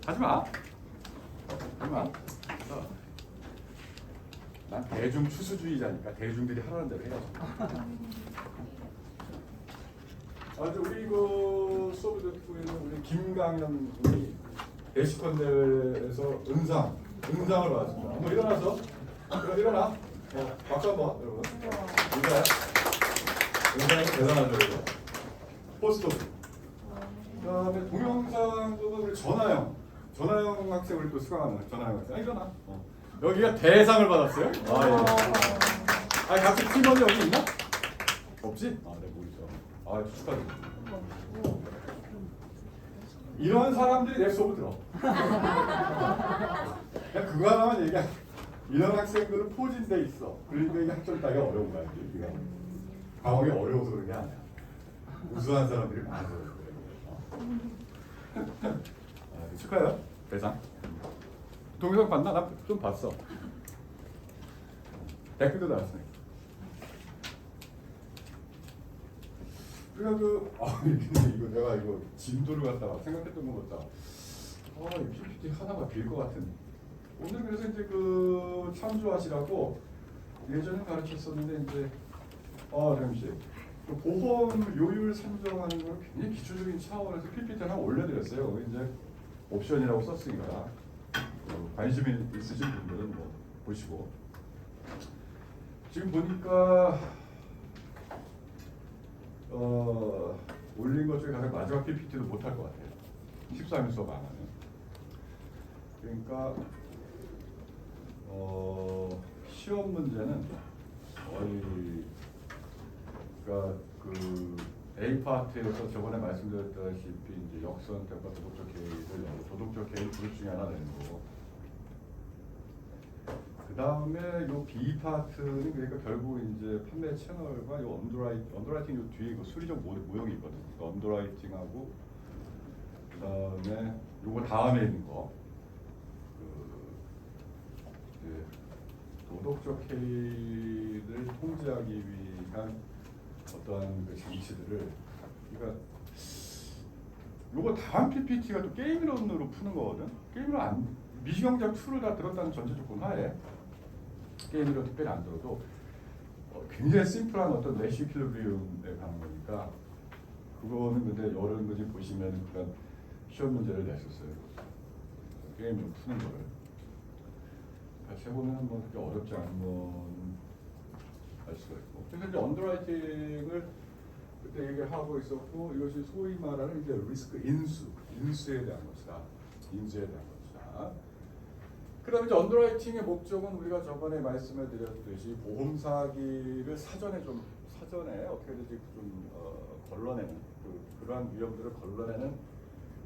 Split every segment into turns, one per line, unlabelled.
하지 마. 하지 마. 난 대중 추수주의자니까 대중들이 하라는 대로 해야지. 우리 그 수업 듣고에는 우리 김강현 군이 대시권 대회에서 은상을 받았습니다. 한번 일어나서 일어나. 박수 한번 여러분. 은상이 대단하죠. 포스터. 그다음에 동영상도 우리 전하영 학생을 또 수강하는 전하영 학생. 일어나. 여기가 대상을 받았어요. 예. 각자 팀원이 여기 있나? 없지? 네, 모르죠. 축하드립니다. 이런 사람들이 내 수업을 들어. 그냥 그거 하나만 얘기해. 이런 학생들은 포진돼 있어. 그러니까 이게 학점 따기가 어려운 거야. 우리가 과목이 어려워서 그런 게 아니야. 우수한 사람들이 많아서 그래. 축하해요. 대상. 동영상 봤나? 나 좀 봤어. 댓글도 달았으니까. 그러니까 이거 내가 진도를 갖다가 생각했던 것 같다. 이 PPT 하나가 빌 것 같은. 오늘 그래서 이제 참조하시라고 예전에 가르쳤었는데 이제 잠시 보험 요율 산정하는 걸 굉장히 기초적인 차원에서 PPT 하나 올려드렸어요. 이제 옵션이라고 썼으니까 관심 있으신 분들은 보시고. 지금 보니까 올린 것 중에 가장 마지막 PPT도 못할 것 같아요. 14일 수업 안 하면. 그러니까 시험 문제는 그러니까 A 파트에서 저번에 말씀드렸다시피 이제 역선택과 도덕적 개의를 도덕적 개의 그룹 중에 하나 되는 거고. 그 다음에 요 B 파트는 그러니까 결국 이제 판매 채널과 요 언더라이팅 요 뒤에 수리적 모형이 있거든요. 그러니까 언더라이팅하고 그 다음에 요거 다음에 있는 거 도덕적 해이를 통제하기 위한 어떠한 장치들을 그러니까 요거 다음 PPT가 또 게임이론으로 푸는 거거든. 게임이론 미시경제학 2를 다 들었다는 전제 조건 하에 게임이론 특별히 안 들어도 굉장히 심플한 어떤 내시 이퀄리브리움에 관한 거니까 그거는 근데 여러 가지 보시면 그런 시험 문제를 냈었어요. 게임이론 푸는 거를 같이 해보면 그렇게 어렵지 않은 건 알 수가 있고. 그래서 이제 언더라이팅을 그때 얘기하고 있었고 이것이 소위 말하는 이제 리스크 인수에 대한 것이다. 인수에 대한 것이다. 그다음에 이제 언더라이팅의 목적은 우리가 저번에 말씀을 드렸듯이 보험 사기를 사전에 어떻게든지 좀 걸러내는 그러한 위험들을 걸러내는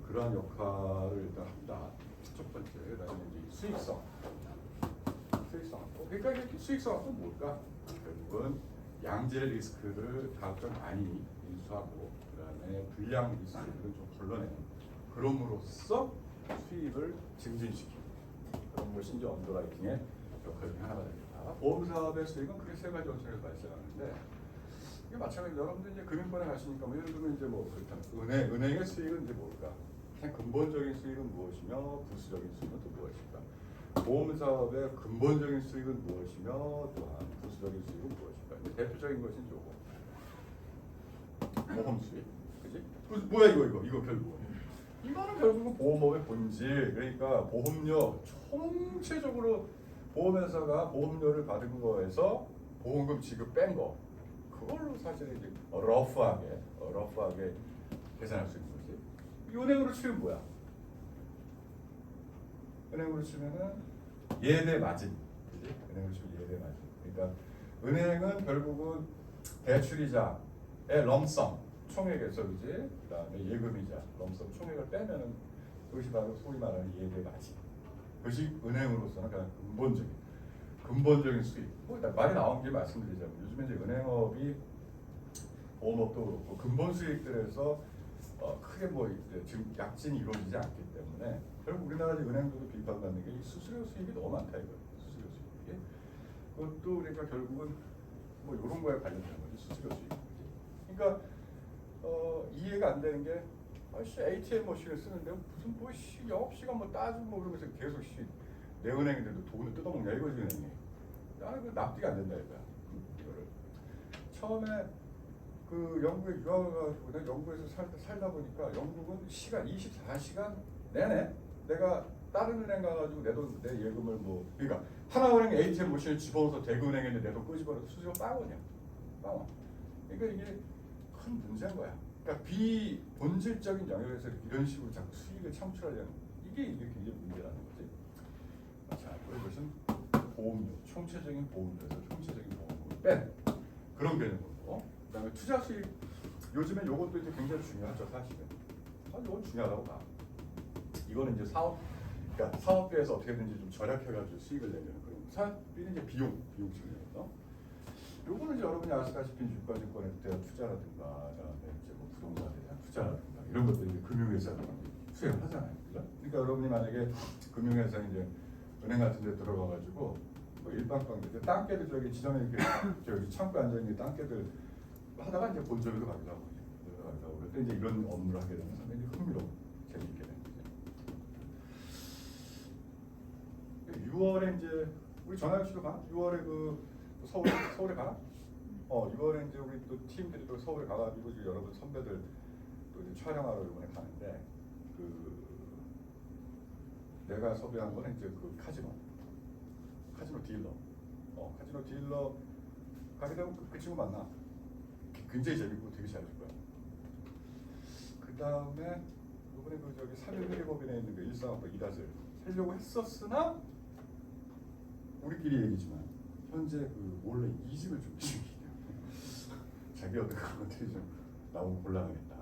그러한 역할을 일단 한다. 첫 번째. 그다음에 이제 수익성. 그러니까 수익성은 뭘까? 결국은 양질 리스크를 가급적 많이 인수하고 그다음에 불량 리스크를 좀 걸러내는 그럼으로써 수익을 증진시키는 그런 것이 이제 언더라이팅의 역할 중에 하나가 됩니다. 보험사업의 수익은 크게 세 가지 원칙에서 발생하는데 이게 마찬가지로 여러분들 이제 금융권에 가시니까 예를 들면 이제 그렇다면 은행의 수익은 이제 뭘까? 그냥 근본적인 수익은 무엇이며 부수적인 수익은 또 무엇일까? 보험사업의 근본적인 수익은 무엇이며 또한 부수적인 수익은 무엇일까? 근데 대표적인 것은 요거 보험 수익, 그지? 뭐야 이거 결국 이거는 결국은 보험업의 본질. 그러니까 보험료 총체적으로 보험회사가 보험료를 받은 거에서 보험금 지급 뺀 거 그걸로 사실은 이제 러프하게 계산할 수 있는 거지. 이 은행으로 치면 뭐야? 은행으로 치면은 예대 마진, 그지? 은행으로 치면 예대 마진. 그러니까 은행은 결국은 대출이자의 럼썸 총액에서 그지? 그다음에 예금이자 럼썸 총액을 빼면은 그것이 바로 소위 말하는 예대 마진. 그것이 은행으로서는 가장 근본적인 수익. 말이 나온 게 말씀드리자면 요즘에 이제 은행업이 보험업도 그렇고 근본 수익들에서 크게 지금 약진이 이루어지지 않기 때문에 결국 우리나라 은행들도 비판받는 게 이 수수료 수익이 너무 많다 이거예요. 수수료 수익이. 그것도 그러니까 결국은 이런 거에 관련된 거지 수수료 수익. 그러니까 이해가 안 되는 게 아씨 ATM 머신을 쓰는데 무슨 뭐 영업시간 뭐 따지고 뭐 그러면서 계속 내 은행인데도 돈을 뜯어먹냐 이거지 은행이. 나는 그 납득이 안 된다 이거야. 이거를 처음에 그 영국에 유학을 가지고 내가 영국에서 살다 보니까 영국은 시간 24시간 내내 내가 다른 은행 가가지고 내 예금을 뭐 그러니까 하나은행 ATM 머신을 집어넣어서 대구은행에 내 돈 끄집어서 수수료 빵원이야. 빵원. 그러니까 이게 큰 문제인 거야. 그러니까 비본질적인 영역에서 이런 식으로 자꾸 수익을 창출하려는 이게 굉장히 문제라는 거지. 자, 그리고 이것은 보험료, 총체적인 보험료에서 총체적인 보험료를 뺀 그런 개념으로. 그다음에 투자 수익. 요즘엔 이것도 이제 굉장히 중요하죠, 사실은. 이건 중요하다고 봐. 이거는 이제 그러니까 사업비에서 어떻게든지 좀 절약해가지고 수익을 내려는 그런 사업비는 이제 비용 측면에서. 요거는 이제 여러분이 아시다시피 유가증권에 대한 투자라든가, 그다음에 이제 뭐 부동산에 대한 투자라든가 이런 것들이 이제 금융회사가 수행을 하잖아요, 그죠? 그러니까 여러분이 만약에 금융회사 이제 은행 같은데 들어가가지고 뭐 일반광들, 땅개들 저기 지점에 이렇게 저기 창고에 앉아 있는 땅개들 하다가 이제 본점으로 가기도 하고, 그럴 때 이제 이런 업무를 하게 되면 상당히 흥미롭고 재미있게 되는 거죠. 6월에 이제 우리 전하영 씨도 가? 6월에 그 서울에 가? 6월에 이제 우리 또 팀들이 또 서울에 가가지고 여러분 선배들 또 이제 촬영하러 이번에 가는데 그 내가 섭외한 거는 이제 그 카지노 딜러. 카지노 딜러 가게 되면 그 친구 만나. 굉장히 재밌고 되게 잘해줄 거야. 그 다음에 이번에 그 저기 3일 회계법인에 있는 그 1사업부 이다슬 살려고 했었으나 우리끼리 얘기지만 현재 그 원래 이직을 좀 중이에요. 자기 어떤 그런 것들이 좀 나오면 곤란하겠다.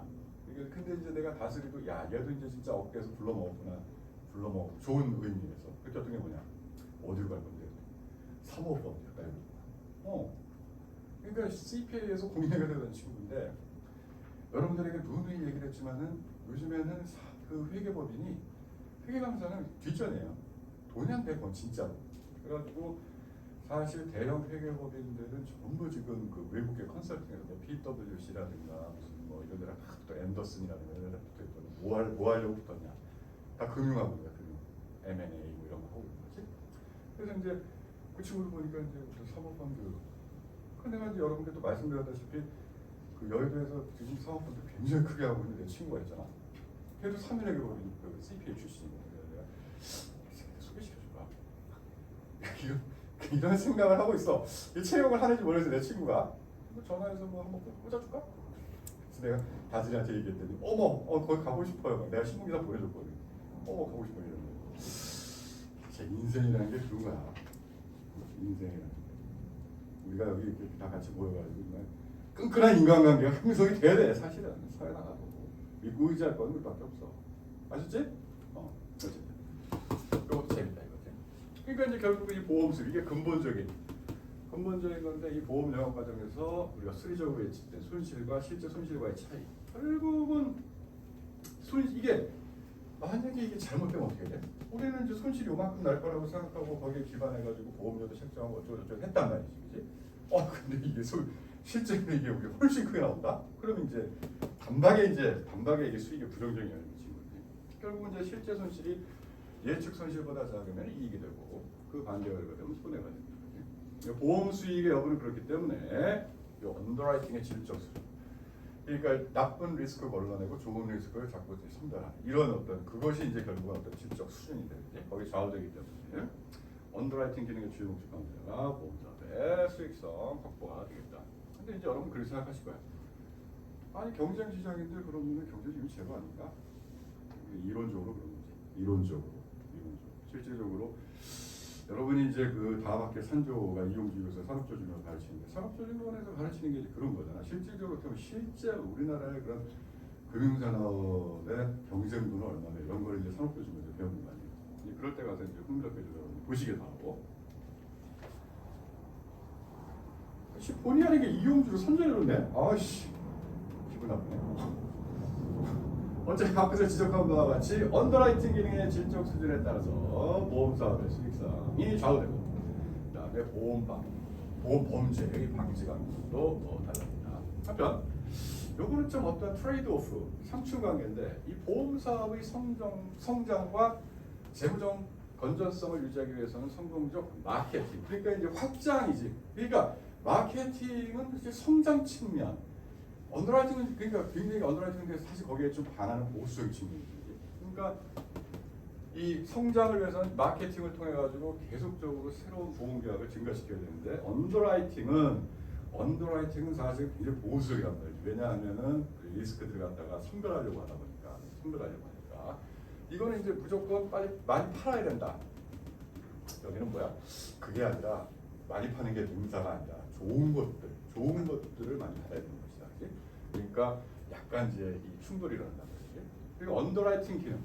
근데 이제 내가 다스리고 야 얘도 이제 진짜 업계에서 불러먹었구나. 좋은 의미에서. 그때 어떤 게 뭐냐? 어디로 갈 건데? 사모펀드야. 그러니까 CPA에서 공인회가 되던 친구인데 여러분들에게 누누이 얘기를 했지만은 요즘에는 그 회계법인이 회계감사는 뒷전이에요. 돈이 한 100원 진짜로. 그래가지고 사실 대형 회계법인들은 전부 지금 그 외국계 컨설팅에서 뭐 PwC라든가 무슨 뭐 이런 데랑 또 앤더슨이라든가 이런 데랑 붙어있거든. 뭐 하려고 붙었냐? 다 금융하고요. 금융, M&A 뭐 이런 거 하고 있는 거지. 그래서 이제 그 친구를 보니까 이제 사모펀드. 그 내가 이제 여러분께 또 말씀드렸다시피 그 여의도에서 지금 사모펀드 굉장히 크게 하고 있는 내 친구가 있잖아. 걔도 3일의 법인 그 CPA 출신이거든. 내가 소개시켜줄까? 이런 생각을 하고 있어. 이 채용을 하는지 모르겠어 내 친구가. 뭐 전화해서 뭐 한번 꽂아줄까? 그래서 내가 다슬이한테 얘기했더니 거기 가고 싶어요. 내가 신문기사 보내줬거든. 가고 싶어 이러는 거야. 제 인생이라는 게 그런 거야. 인생이라는 게. 우리가 여기 이렇게 다 같이 모여가지고 끈끈한 인간관계가 형성이 돼야 돼. 사실은 사회 나가고 믿고 의지할 건 우리밖에 없어. 아셨지? 어쨌든 이것도 재밌다 이거지. 그러니까 이제 결국 이 보험술 이게 근본적인 건데 이 보험 영업 과정에서 우리가 수리적으로 예측된 손실과 실제 손실과의 차이. 결국은 이게 만약에 이게 잘못되면 어떻게 돼? 우리는 이제 손실이 요만큼 날 거라고 생각하고 거기에 기반해가지고 보험료도 책정하고 어쩌고저쩌고 했단 말이지, 그지? 근데 이게 실제로 이게 우리 훨씬 크게 나온다? 그러면 이제 단박에 이게 수익이 부정적인 영향을 미치는 거지. 결국은 이제 실제 손실이 예측 손실보다 작으면 이익이 되고 그 반대 결과 되면 손해가 되는 거지. 보험 수익의 여부는 그렇기 때문에 이 언더라이팅의 질적 수준. 그러니까 나쁜 리스크 걸러내고 좋은 리스크를 자꾸 선별하는 이런 어떤 그것이 이제 결국 어떤 질적 수준이 되는데 거기 좌우되기 때문에 언더라이팅 기능의 주요 목적 관계가 보험사업의 수익성 확보가 되겠다. 근데 이제 여러분 그렇게 생각하실 거야. 아니 경쟁 시장인데 그러면 경쟁심이 제로 아닌가? 이론적으로 그런 거지. 이론적으로. 실질적으로 여러분이 이제 그 다음학교 산조가 이용주의로서 산업조직론을 가르치는데 산업조직론에서 가르치는 게 이제 그런 거잖아. 실질적으로 보면 실제 우리나라의 그런 금융산업의 경쟁도는 얼마나 이런 걸 이제 산업조직론에서 배우는 거 아니에요. 이제 그럴 때 가서 이제 흥미롭게 여러분 보시게 나오고. 본의 아니게 이용주로 선전해놓네. 아씨 기분 나쁘네. 어차피 앞에서 지적한 바와 같이 언더라이팅 기능의 질적 수준에 따라서 보험사업의 수익성이 좌우되고 그 다음에 보험 범죄의 방지 강도도 달라집니다. 한편 요거는 좀 어떤 트레이드 오프, 상충 관계인데 이 보험 사업의 성장과 재무적 건전성을 유지하기 위해서는 성공적 마케팅, 그러니까 이제 확장이지. 그러니까 마케팅은 이제 성장 측면, 언더라이팅은 그러니까 굉장히 언더라이팅인데 사실 거기에 좀 반하는 보수적인 측면이지. 그러니까 이 성장을 위해서는 마케팅을 통해 가지고 계속적으로 새로운 보험 계약을 증가시켜야 되는데 언더라이팅은 사실 굉장히 보수적이란 말이지. 왜냐하면은 그 리스크들을 갖다가 선별하려고 하다 보니까 이거는 이제 무조건 빨리 많이 팔아야 된다. 여기는 뭐야? 그게 아니라 많이 파는 게 능사가 아니라 좋은 것들을 많이 팔아야 되는 것이다. 그치? 그러니까 약간 이제 이 충돌이 일어난다. 그리고 언더라이팅 기능.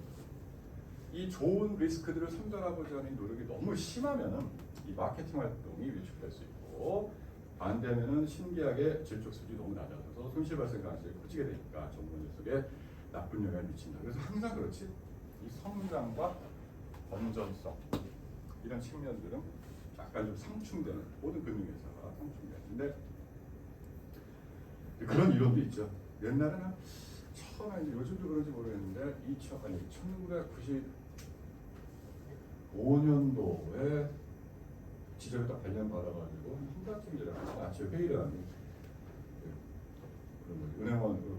이 좋은 리스크들을 선별하고자 하는 노력이 너무 심하면은 이 마케팅 활동이 위축될 수 있고, 반대면은 신계약의 질적 수준이 너무 낮아져서 손실 발생 가능성이 커지게 되니까 전문 속에 나쁜 영향을 미친다. 그래서 항상 그렇지. 이 성장과 건전성 이런 측면들은 약간 좀 상충되는, 모든 금융회사가 상충되는데 그런 이론도 있죠. 옛날에는 처음에 이제 요즘도 그런지 모르겠는데 1995년도에 지적을 딱 발령 받아가지고 한 달쯤 전에 아침 회의를 하는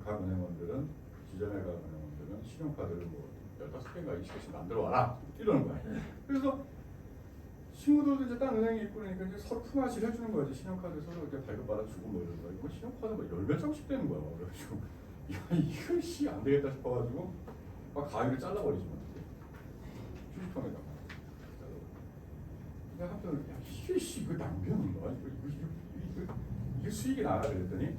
각 은행원들은 기존에 각 은행원들은 신용카드를 뭐 15개인가 20개씩 만들어 와라 이러는 거야. 그래서 친구들도 이제 딴 은행에 있고 그러니까 이제 서로 품앗이를 해주는 거지. 신용카드 서로 이렇게 발급받아주고 뭐 이런 거. 이거 신용카드 뭐 10몇 장씩 되는 거야. 그래가지고 야 이거 씨 안 되겠다 싶어가지고 막 가위를 잘라버리지 뭐. 휴지통에다가 내가 한편 야 이게 씨 이거 낭비하는 거야. 이게 수익이 나라 그랬더니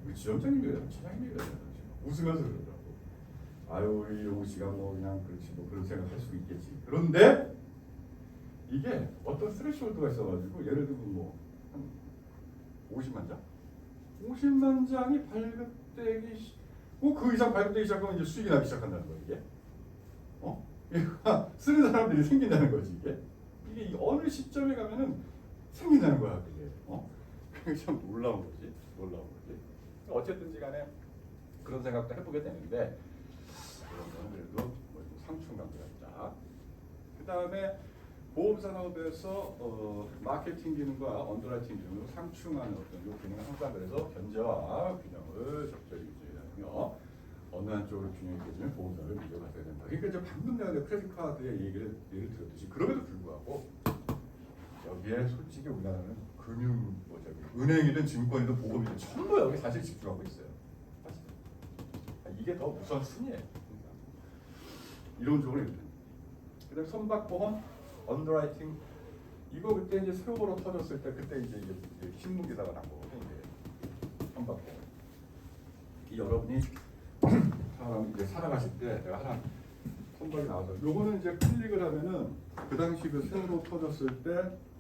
우리 지점장님이 차장님이 그러더라고. 웃으면서 그러더라고. 아유 우리 용우 씨가 뭐 그냥 그렇지 뭐 그런 생각 할 수 있겠지. 그런데 이게 어떤 스레시홀드가 있어가지고 예를 들면 뭐 한 50만 장? 50만 장이 발급되기 뭐 그 이상 발급되기 시작하면 이제 수익이 나기 시작한다는 거야 이게. 쓰는 사람들이 생긴다는 거지 이게 어느 시점에 가면은 생긴다는 거야 그게. 그게 참 놀라운 거지. 어쨌든지 간에 그런 생각도 해보게 되는데 그런 거는 그래도 뭐 상충 관계가 있다. 그 다음에 보험 산업에서 마케팅 기능과 언더라이팅 기능으로 상충하는 어떤 요 기능을 항상 그래서 견제와 균형을 적절히 유지하며 어느 한쪽으로 균형이 깨지면 보험 산업을 밀려가야 된다. 그러니까 이제 방금 내가 크레딧 카드의 예를 들었듯이 그럼에도 불구하고 여기에 솔직히 우리나라는 금융 은행이든 증권이든 보험이든 전부 여기 사실 집중하고 있어요. 사실. 이게 더 우선순위예요. 이론적으로 이렇게. 그다음 선박보험, 언더라이팅 이거 그때 이제 세월호 터졌을 때 그때 이제 신문 기사가 난 거거든요. 이제 선박보험. 이 여러분이 사람 이제 살아가실 때 내가 하나 선박이 나와서 요거는 이제 클릭을 하면은 그 당시 그 세월호 터졌을 때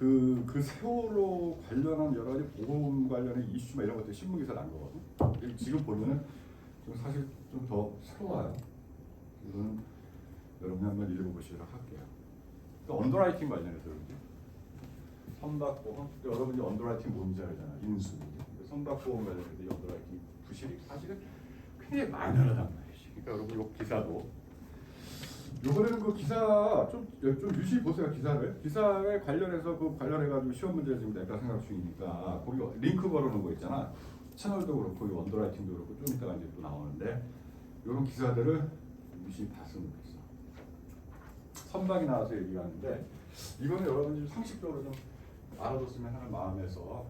그 세월호 관련한 여러 가지 보험 관련의 이슈 이런 것들 신문 기사 난 거거든. 지금 보면은 좀 사실 좀 더 새로워요. 이거는 여러분이 한번 읽어보시도록 할게요. 그러니까 언더라이팅 관련해서 그런지 선박보험 여러분이 언더라이팅 뭔지 알잖아. 인수 선박보험 관련해서 이 언더라이팅 부실이 사실은 굉장히 만연하단 말이지. 그러니까 여러분 이 기사도 요번에는 그 기사 좀 유심히 보세요. 기사에 관련해서 그 관련해가지고 시험 문제 지금 내가 생각 중이니까 거기 링크 걸어놓은 거 있잖아. 채널도 그렇고 언더라이팅도 그렇고 좀 이따가 이제 또 나오는데 이런 기사들을 유심히 봤으면 좋겠어. 선박이 나와서 얘기하는데 이거는 여러분들이 상식적으로 좀 알아뒀으면 하는 마음에서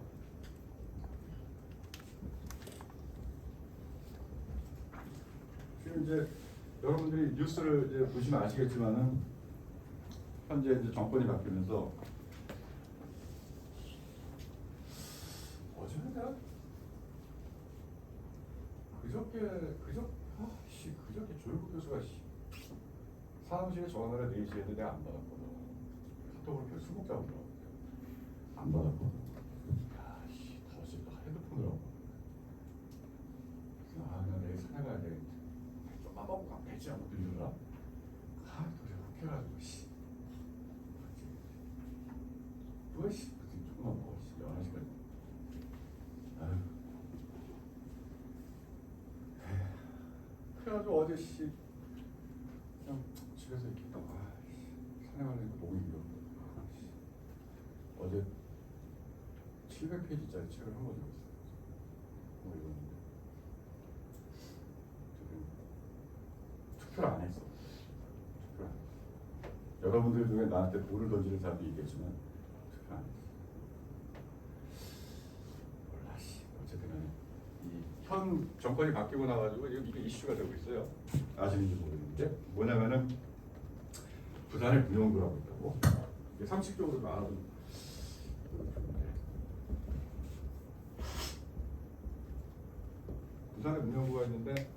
지금 이제 여러분들이 뉴스를 이제 보시면 아시겠지만은 현재 이제 정권이 바뀌면서 어제는 내가 그저께 조영국 교수가 사무실에 전화를 4시에 했는데 내가 안 받았거든. 카톡으로 계속 술 먹자고 그러거든. 안 받았거든. 야씨 다시 핸드폰으로 하고. 그냥 내일 산에 가야 돼. 좀만 먹고 가면 되지 않고 들리더라. 도저히 혹해가지고 씨. 조금만 먹어. 11시까지. 아유. 그냥 집에서 이렇게 있다가 산에 가려니까 너무 힘들어. 어제 700페이지짜리 책을 한 권 읽었어요. 뭐 읽었는데 지금 투표를 안 했어. 투표를 안 했어. 여러분들 중에 나한테 돌을 던지는 사람도 있겠지만 투표 안 했어. 몰라 씨. 어쨌든 이 현 정권이 바뀌고 나가지고 이게 이슈가 되고 있어요. 아시는지 모르겠는데 뭐냐면은 부산에 문영구라고 있다고. 이게 상식적으로 알아도 부산에 문영구가 있는데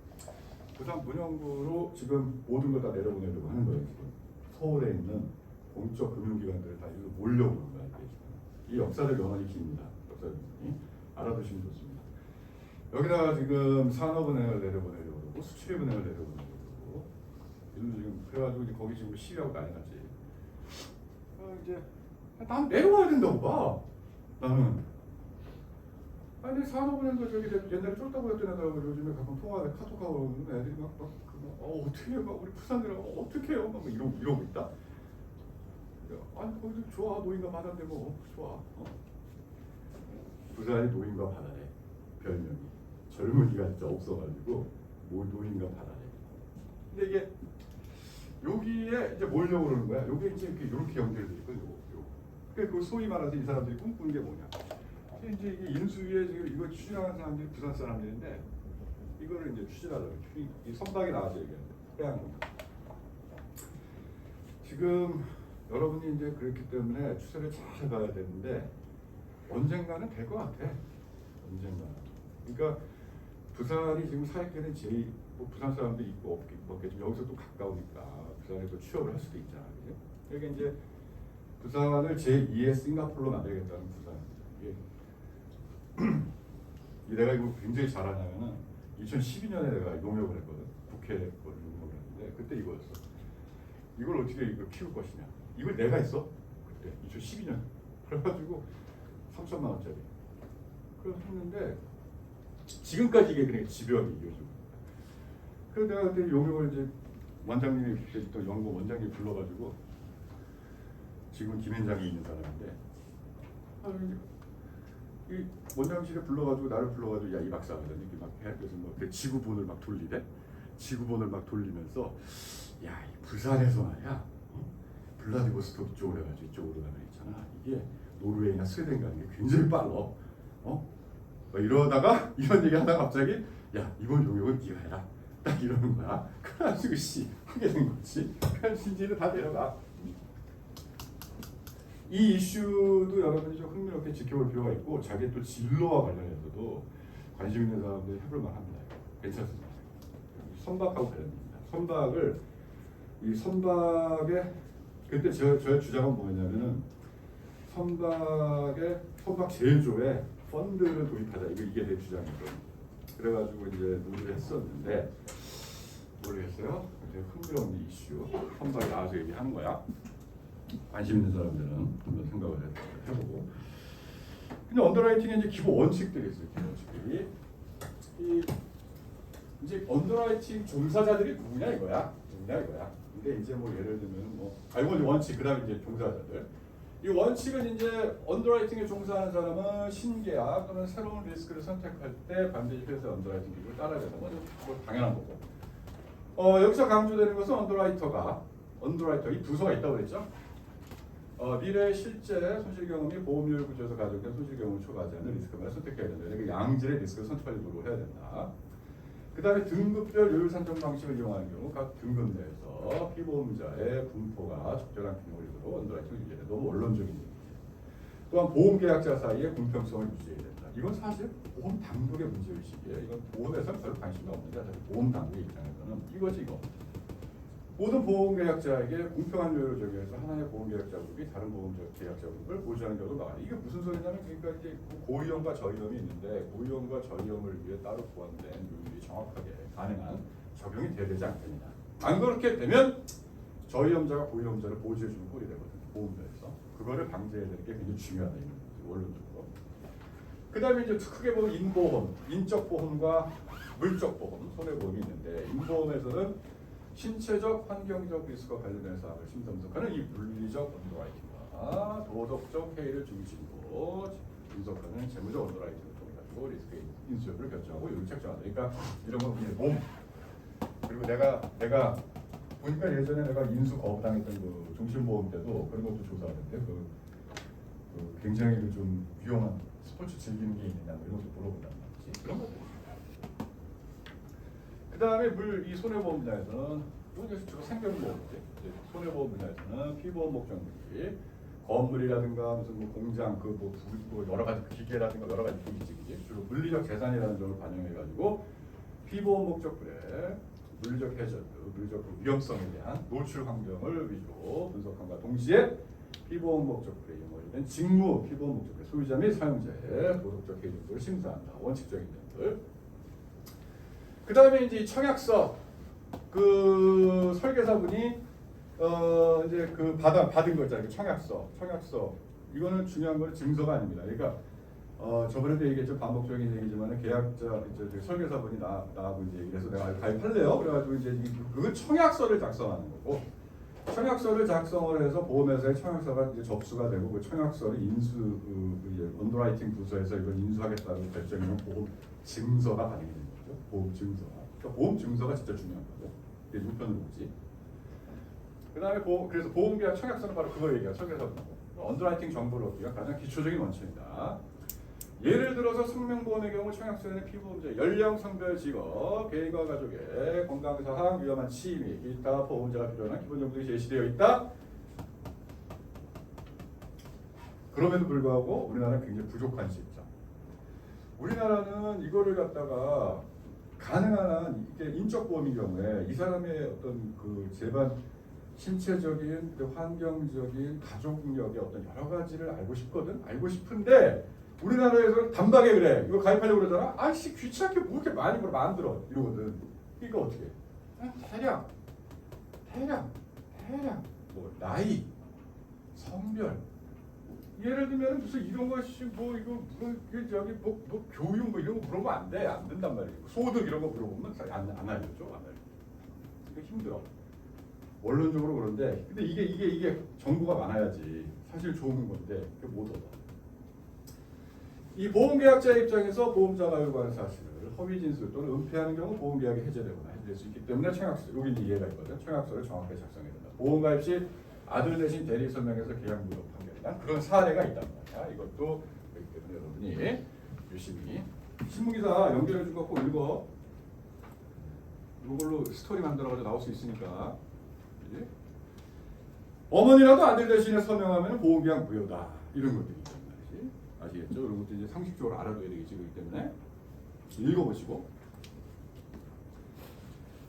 부산 문영구로 지금 모든 걸 다 내려보내려고 하는 거예요. 지금 서울에 있는 공적 금융기관들을 다 이리로 몰려오는 거예요. 이 역사적 연원이 깁니다. 역사적 연원이 알아두시면 좋습니다. 여기다가 지금 산업은행을 내려보내려고 그러고 수출입은행을 내려보내려고 그러고 지금 그래가지고 이제 거기 지금 시위하고 난리 났지. 이제 난 내려와야 된다고 봐. 나는 아니 산업은행도 저기 옛날에 쫄다고 했던 애들하고 요즘에 가끔 통화에 카톡하고 그러는 애들이 막 어떻게 해요? 막 우리 부산이라고 어떻게 해요? 막 이러고 있다. 아니 거기도 좋아. 노인과 바다인데 뭐 좋아. 부산이 노인과 바다래. 별명이 젊은이가 진짜 없어가지고 노인과 바다래. 근데 이게 여기에 이제 몰려고 그러는 거야. 여기 이제 이렇게 연결돼 있거든. 요거. 그 소위 말해서 이 사람들이 꿈꾸는 게 뭐냐. 이제 이게 인수위에 지금 이거 추진하는 사람들이 부산 사람들인데 이거를 이제 추진하려고 이 선박이 나와서 얘기하는데 해양공. 지금 여러분이 이제 그렇기 때문에 추세를 잘 봐야 되는데 언젠가는 될 것 같아. 언젠가는. 그러니까 부산이 지금 사회계는 제일 뭐 부산 사람도 있고 없겠지만 여기서 또 가까우니까 부산에 또 취업을 할 수도 있잖아. 그죠? 그러니까 이제 부산을 제2의 싱가포르로 만들겠다는 부산. 내가 이거 굉장히 잘하냐면은 2012년에 내가 용역을 했거든. 국회 거를 용역을 했는데 그때 이거였어. 이걸 어떻게 이거 키울 것이냐. 이걸 내가 했어. 그때 2012년. 그래가지고 3천만 원짜리. 그래서 했는데 지금까지 이게 그냥 지병이 이어지고. 그래서 내가 그때 용역을 이제 원장님이 그때 있던 연구 원장님 불러가지고 지금 김현장이 있는 사람인데 이 원장실에 불러가지고 나를 불러가지고 야 이 박사 이렇게 막 해. 그래서 뭐 지구본을 막 돌리대. 지구본을 막 돌리면서 야 이 부산에서 말이야 블라디보스토크 쪽으로 해가지고 이쪽으로 가면 있잖아. 이게 노르웨이나 스웨덴 가는 게 굉장히 빨라. 막 이러다가 이런 얘기 하다가 갑자기 야 이번 용역은 네가 해라. 딱 이러는 거야. 그래가지고 씨 하게 된 거지. 그래서 이제는 다 내려가. 이 이슈도 여러분이 좀 흥미롭게 지켜볼 필요가 있고 자기 또 진로와 관련해서도 관심 있는 사람들이 해볼 만합니다. 괜찮습니다. 선박하고 관련됩니다. 선박의 그때 저의 주장은 뭐였냐면은 선박 제조에 펀드를 도입하자. 이게 내 주장이거든. 그래가지고 이제 논의를 했었는데 모르겠어요. 이제 흥미로운 이슈 선박이 나와서 얘기하는 거야. 관심 있는 사람들은 한번 생각을 해보고. 근데 언더라이팅에 이제 기본 원칙들이 있어요. 기본 원칙들이. 이제 언더라이팅 종사자들이 누구냐 이거야. 근데 이제 뭐 예를 들면 뭐 알고 있는 원칙 그다음에 이제 종사자들. 이 원칙은 이제 언더라이팅에 종사하는 사람은 신계약 또는 새로운 리스크를 선택할 때 반드시 회사 언더라이팅 기준을 따라야 된다. 뭐 당연한 거고. 여기서 강조되는 것은 언더라이터 이 부서가 있다고 그랬죠. 미래의 실제 손실 경험이 보험료를 구조해서 가져오는 손실 경험을 초과하지 않는 리스크만 선택해야 된다. 그러니까 양질의 리스크를 선택하려고 노력을 해야 된다. 그 다음에 등급별 요율 산정 방식을 이용하는 경우 각 등급 내에서 피보험자의 분포가 적절한 균형을 이루도록 언더라이팅을 유지해야 된다. 너무 원론적인 얘기죠. 또한 보험계약자 사이의 공평성을 유지해야 된다. 이건 사실 보험 당국의 문제의식이에요. 이건 보험에서는 별로 관심이 없는데 보험 당국의 입장에서는 이거. 모든 보험계약자에게 공평한 요율을 적용해서 하나의 보험계약자 그룹이 다른 보험계약자 그룹을 보조하는 경우가 많아요. 이게 무슨 소리냐면 그러니까 이제 고위험과 저위험이 있는데 고위험과 저위험을 위해 따로 보완된 요율이 정확하게 가능한 적용이 돼야 되지 않겠느냐. 안 그렇게 되면 저위험자가 고위험자를 보조해주는 꼴이 되거든요. 보험자에서. 그거를 방지해야 되는 게 굉장히 중요하다. 원론적으로. 그 다음에 이제 크게 보면 인보험, 인적 보험과 물적 보험, 손해보험이 있는데 인보험에서는 신체적, 환경적 리스크와 관련된 사항을 심사 분석하는 이 물리적 언더라이팅과 도덕적 해이를 중심으로 분석하는 재무적 언더라이팅을 통해 가지고 리스크 인수 여부를 결정하고 이걸 책정한다. 그러니까 이런 건 우리의 몸. 그리고 내가 보니까 예전에 내가 인수 거부당했던 그 종신보험 때도 그런 것도 조사하는데 그 굉장히 그 좀 위험한 스포츠 즐기는 게 있느냐 뭐 이런 것도 물어본단 말이지. 그런 것도. 그 다음에 이 손해보험 분야에서는 이건 주로 생명보험이지. 손해보험 분야에서는 피보험 목적물이 건물이라든가 무슨 뭐 공장 뭐 여러 가지 기계라든가 여러 가지 기기지. 주로 물리적 재산이라는 점을 반영해가지고 피보험 목적물의 물리적 해저, 물리적 위험성에 대한 노출 환경을 위주로 분석함과 동시에 피보험 목적물에 이용된 직무 피보험 목적물의 소유자 및 사용자의 도덕적 해이 정도를 심사한다. 원칙적인 점들. 그 다음에 이제 청약서 그 설계사분이 이제 그 받은 거 있잖아요. 청약서 이거는 중요한 건 증서가 아닙니다. 그러니까 저번에도 얘기했죠. 반복적인 얘기지만 계약자 이제 설계사분이 나하고 이제 얘기해서 내가 가입할래요. 그래가지고 이제 그 청약서를 작성하는 거고, 청약서를 작성을 해서 보험회사에 청약서가 이제 접수가 되고 그 청약서를 언더라이팅 부서에서 이걸 인수하겠다고 결정이면 보험 증서가 발행이 됩니다. 보험 증서가. 그러니까 보험 증서가 진짜 중요한 거죠. 이게 우편으로 오지. 그다음에 그래서 보험계약 청약서는 바로 그거 얘기야. 설계사분하고 언더라이팅 정보를 얻기가 가장 기초적인 원칙입니다. 예를 들어서 생명보험의 경우 청약서에는 피보험자 연령, 성별, 직업, 개인과 가족의 건강사항, 위험한 치매, 기타 보험자가 필요한 기본 정보들이 제시되어 있다. 그럼에도 불구하고 우리나라는 굉장히 부족한 시입니다. 우리나라는 이거를 갖다가 가능한 한 이게 인적보험인 경우에 이 사람의 어떤 그 재반 신체적인, 환경적인, 가족력의 어떤 여러 가지를 알고 싶거든. 알고 싶은데 우리나라에서는 단박에 그래. 이거 가입하려고 그러잖아. 아씨 귀찮게 뭐 이렇게 많이 만들어 이러거든. 이거 어떻게? 대략 뭐 나이, 성별. 예를 들면 무슨 이런 것이 뭐 이거 저기 뭐 교육 뭐 이런 거 물어보면 안 돼. 안 된단 말이에요. 소득 이런 거 물어보면 안 알려줘. 안 알려. 이게 힘들어. 원론적으로 그런데 근데 이게 정보가 많아야지 사실 좋은 건데 그게 못 얻어. 이 보험계약자 입장에서 보험자가 요구하는 사실을 허위 진술 또는 은폐하는 경우 보험계약이 해제되거나 해제될 수 있기 때문에 청약서 여기 이제 이해가 있거든. 청약서를 정확하게 작성해야 된다. 보험가입 시 아들 대신 대리 설명해서 계약 무효 판결이나 그런 사례가 있단 말이야. 이것도 그렇기 때문에 여러분이 열심히 신문기사 연결해 준 거 꼭 읽어. 이걸로 스토리 만들어가지고 나올 수 있으니까. 그치? 어머니라도 아들 대신에 서명하면 보험계약 무효다. 이런 것들이 있단 말이지. 아시겠죠? 이런 것도 이제 상식적으로 알아둬야 되겠지. 그렇기 때문에 읽어보시고.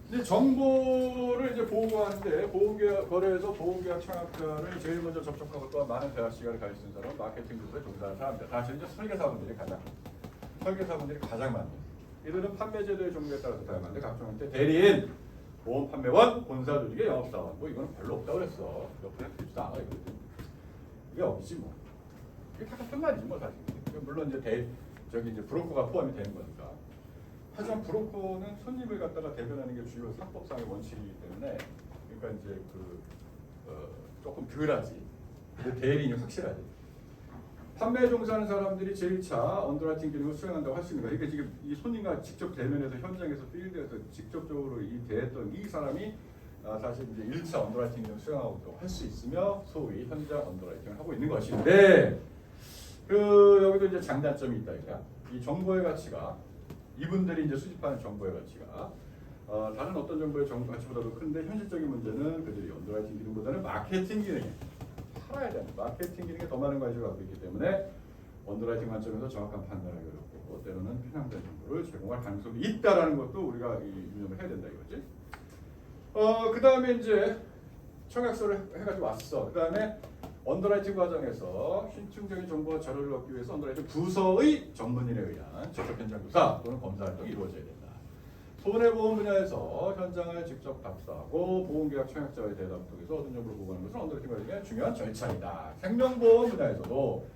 이제 정보를 이제 보호하는데 보험계약 거래에서 보험계약 청약자를 제일 먼저 접촉하고 또한 많은 대화 시간을 가지신 사람은 마케팅 부서에 종사하는 사람들. 사실 이제 설계사분들이 가장 많아요. 이들은 판매 제도의 종류에 따라서 다양한데 각종 형태 대리인, 보험 판매원, 본사 조직의 영업사원 뭐 이거는 별로 없다고 그랬어. 옆에 되지도 않아 이거. 이게 없지 뭐. 이게 다 같은 말이지 뭐 사실. 물론 이제 이제 브로커가 포함이 되는 거니까. 하지만 브로커는 손님을 갖다가 대변하는 게 주요 상법상의 원칙이기 때문에 그러니까 이제 조금 덜하지. 근데 대리인이 확실하지. 판매 종사하는 사람들이 제1차 언더라이팅 기능을 수행한다고 할 수 있는 거야. 그러니까 지금 이 손님과 직접 대면해서 현장에서 필드에서 직접적으로 대했던 이 사람이 사실 이제 1차 언더라이팅 기능을 수행하고 또 할 수 있으며 소위 현장 언더라이팅을 하고 있는 것인데 여기도 이제 장단점이 있다 이거야. 이 정보의 가치가 이분들이 이제 수집하는 정보의 가치가 다른 어떤 정보의 가치보다도 큰데 현실적인 문제는 그들이 언더라이팅 기능보다는 마케팅 기능에 팔아야 되는 마케팅 기능에 더 많은 관심을 갖고 있기 때문에 언더라이팅 관점에서 정확한 판단하기 어렵고 때로는 편향된 정보를 제공할 가능성이 있다라는 것도 우리가 유념을 해야 된다 이거지. 그 다음에 이제 청약서를 해가지고 왔어. 그 다음에 언더라이팅 과정에서 신중적인 정보와 자료를 얻기 위해서 언더라이팅 부서의 전문인에 의한 직접 현장 조사 또는 검사 활동이 이루어져야 된다. 손해보험 분야에서 현장을 직접 답사하고 보험계약 청약자의 대답을 통해서 얻은 정보를 보고하는 것은 언더라이팅 과정의 중요한 절차이다. 생명보험 분야에서도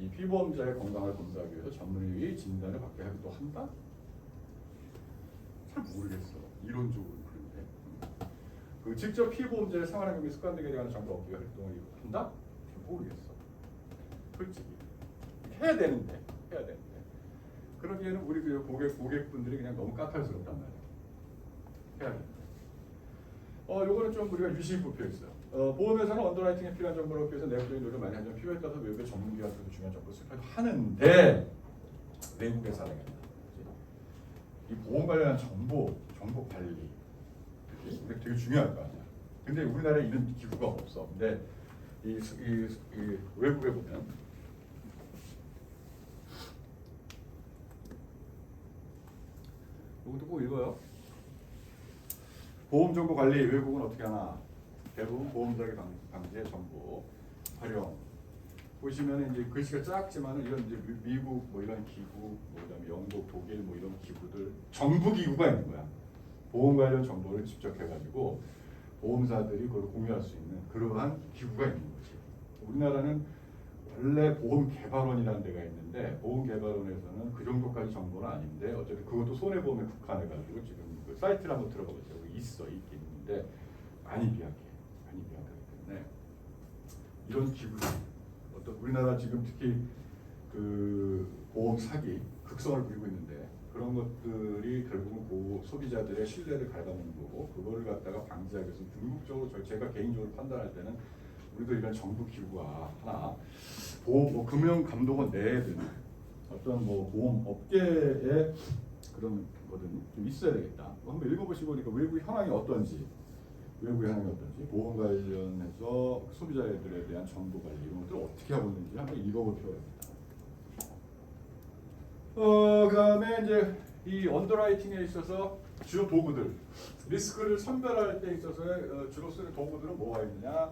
이 피보험자의 건강을 검사하기 위해서 전문의의 진단을 받게 하기도 한다? 잘 모르겠어. 이론적으로 그런데. 그 직접 피보험자의 생활환경이 습관되게 대한 정보 얻기 위한 활동을 한다? 모르겠어. 솔직히 해야 되는데. 그러기에는 우리 그 고객분들이 그냥 너무 까탈스럽단 말이야. 해야 돼. 요거는 좀 우리가 유심히 뽑혀 있어요. 보험회사는 언더라이팅에 필요한 정보를 얻기 위해서 내부적인 노력을 많이 하지만 필요에 따라서 외국의 전문기관들도 중요한 정보를 수집하기도 하는데 외국의 사례입니다. 이 보험 관련한 정보 관리 이게 되게 중요할 거 아니야. 근데 우리나라에 이런 기구가 없어. 근데 이 외국에 보면 이것도 꼭 읽어요. 보험 정보 관리 외국은 어떻게 하나? 대부분 보험 사기 방지의 정보 활용. 보시면 이제 글씨가 작지만은 이런 이제 미국 뭐 이런 기구, 뭐 그다음에 영국, 독일 뭐 이런 기구들 정부 기구가 있는 거야. 보험 관련 정보를 직접 해가지고 보험사들이 그걸 공유할 수 있는 그러한 기구가 있는 거지. 우리나라는 원래 보험개발원이라는 데가 있는데 보험개발원에서는 그 정도까지 정보는 아닌데 어쨌든 그것도 손해보험에 국한해가지고 지금 그 사이트를 한번 들어가보세요. 있긴 있는데 많이 미약하기 때문에 이런 기구들 어떤 우리나라 지금 특히 그 보험 사기 극성을 부리고 있는데 그런 것들이 결국은 소비자들의 신뢰를 갉아먹는 거고 그거를 갖다가 방지하기 위해서 궁극적으로 제가 개인적으로 판단할 때는 우리도 이런 정부 기구가 하나 보험 뭐 금융 감독원 내에 드는 어떤 뭐 보험 업계의 그런 거든 좀 있어야 되겠다. 한번 읽어보시고 보니까 외국의 현황이 어떤지 보험 관련해서 소비자들에 대한 정보 관리 이런 것들을 어떻게 하고 있는지 한번 읽어볼 필요가 있습니다. 그다음에 이제 이 언더라이팅에 있어서 주요 도구들 리스크를 선별할 때 있어서 주로 쓰는 도구들은 뭐가 있느냐?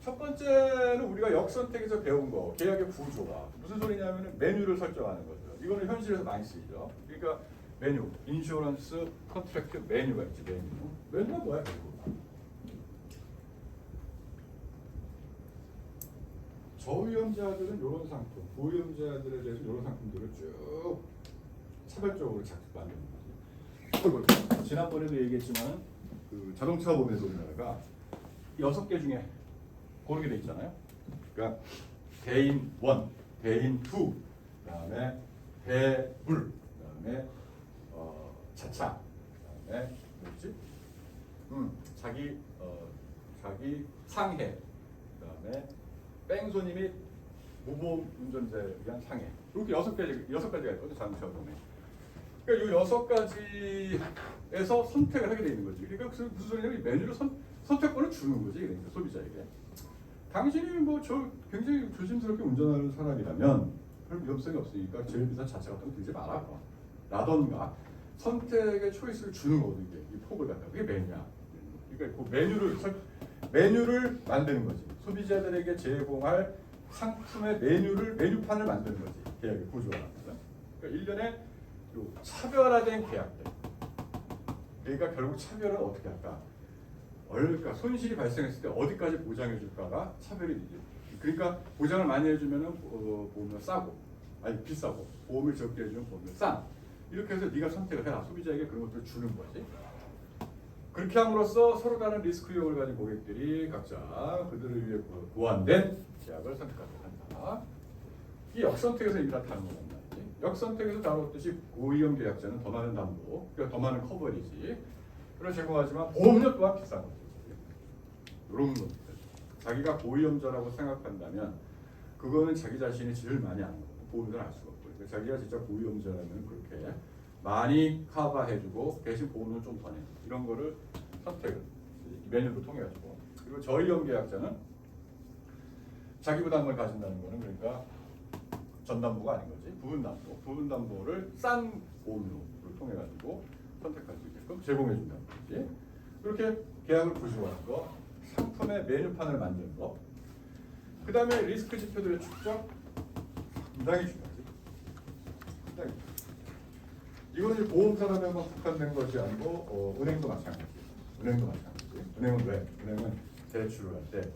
첫 번째는 우리가 역선택에서 배운 거 계약의 구조가 무슨 소리냐면은 메뉴를 설정하는 거죠. 이거는 현실에서 많이 쓰이죠. 그러니까 메뉴, 인슈런스 컨트랙트 메뉴가 있지. 메뉴가 뭐야? 저위험자들은 이런 상품, 고위험자들에 대해서 이런 상품들을 쭉 차별적으로 만드는 거지. 지난번에도 얘기했지만 그 자동차 보험에서 우리나라가 6개 중에 고르게 돼 있잖아요. 그러니까 대인 1, 대인 2, 그다음에 대물, 그다음에 자차, 그다음에 뭐지? 자기 상해, 그다음에 뺑소니 및 무보험 운전자에 의한 상해. 이렇게 6가지가 있거든요. 자동차 보험에. 그러니까 이 6가지에서 선택을 하게 돼 있는 거지. 그러니까 무슨 소리냐면 메뉴를 선택권을 주는 거지. 그러니까 소비자에게. 당신이 뭐 굉장히 조심스럽게 운전하는 사람이라면 별 위험성이 없으니까 제일 비싼 자차 같은 거 들지 마라. 라던가 선택의 초이스를 주는 거거든요. 이 폭을 갖다. 그게 메뉴야. 그러니까 그 메뉴를 만드는 거지. 소비자들에게 제공할 상품의 메뉴판을 만드는 거지. 계약의 구조가 나옵니다. 그러니까 1년에 차별화된 계약들. 그러니까 결국 차별은 어떻게 할까? 그러니까 손실이 발생했을 때 어디까지 보장해 줄까가 차별이 되죠. 그러니까 보장을 많이 해주면은 보험료 싸고, 아니 비싸고, 보험을 적게 해주면 보험료 싼. 이렇게 해서 네가 선택을 해라. 소비자에게 그런 것들을 주는 거지. 그렇게 함으로써 서로 다른 리스크 유형을 가진 고객들이 각자 그들을 위해 고안된 계약을 선택하도록 한다. 이 역선택에서 이미 나타나는 거란 말이지. 역선택에서 다뤘듯이 고위험 계약자는 더 많은 담보, 그러니까 더 많은 커버리지. 를 제공하지만 보험료 또한 비싼 거죠. 이런 것들. 자기가 고위험자라고 생각한다면 그거는 자기 자신이 제일 많이 아는 거고 보험료는 알 수가 없고. 그러니까 자기가 진짜 고위험자라면 그렇게 많이 커버해주고 대신 보험료를 좀 더 내. 이런 거를 선택을 메뉴를 통해 가지고. 그리고 저위험 계약자는 자기 부담을 가진다는 거는 그러니까 전담보가 아닌 거지. 부분 담보를 싼 보험료를 통해 가지고 선택할 수 있게끔 제공해 준다는 거지. 그렇게 계약을 구조하는 거, 상품의 메뉴판을 만드는 거. 그 다음에 리스크 지표들의 축적 상당히 중요하지. 상당히. 이거는 보험 산업에만 국한된 것이 아니고 은행도 마찬가지. 은행은 왜? 은행은 대출을 할 때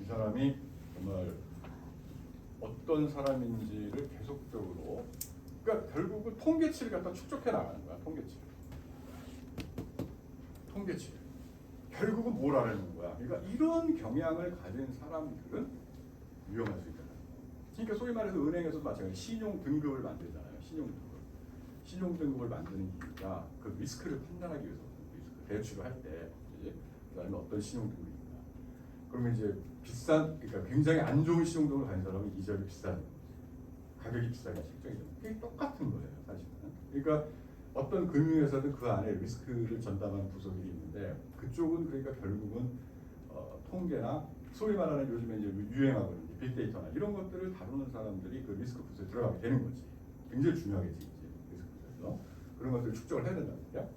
이 사람이 정말 어떤 사람인지를 계속적으로 그러니까 결국은 통계치를 갖다 축적해 나가는 거야. 통계치. 결국은 뭘 하려는 거야. 그러니까 이런 경향을 가진 사람들은 위험할 수 있다. 그러니까 소위 말해서 은행에서도 마찬가지 신용 등급을 만들잖아요. 신용 등급을 만드는 이유가 그 리스크를 판단하기 위해서거든요. 리스크 대출을 할 때, 그다음에 어떤 신용 등급이 있나. 그러면 이제 그러니까 굉장히 안 좋은 신용 등급을 가진 사람은 이자율이 비싼, 가격이 비싸게 책정이 됩니다. 그게 똑같은 거예요, 사실은. 그러니까 어떤 금융회사든 그 안에 리스크를 전담하는 부서들이 있는데 그쪽은 그러니까 결국은 통계나 소위 말하는 요즘에 이제 유행하거든요. 빅데이터나 이런 것들을 다루는 사람들이 그 리스크 부서에 들어가게 되는 거지. 굉장히 중요하겠지, 이제 리스크 부서에서 그런 것들을 축적을 해야 된다는 거야.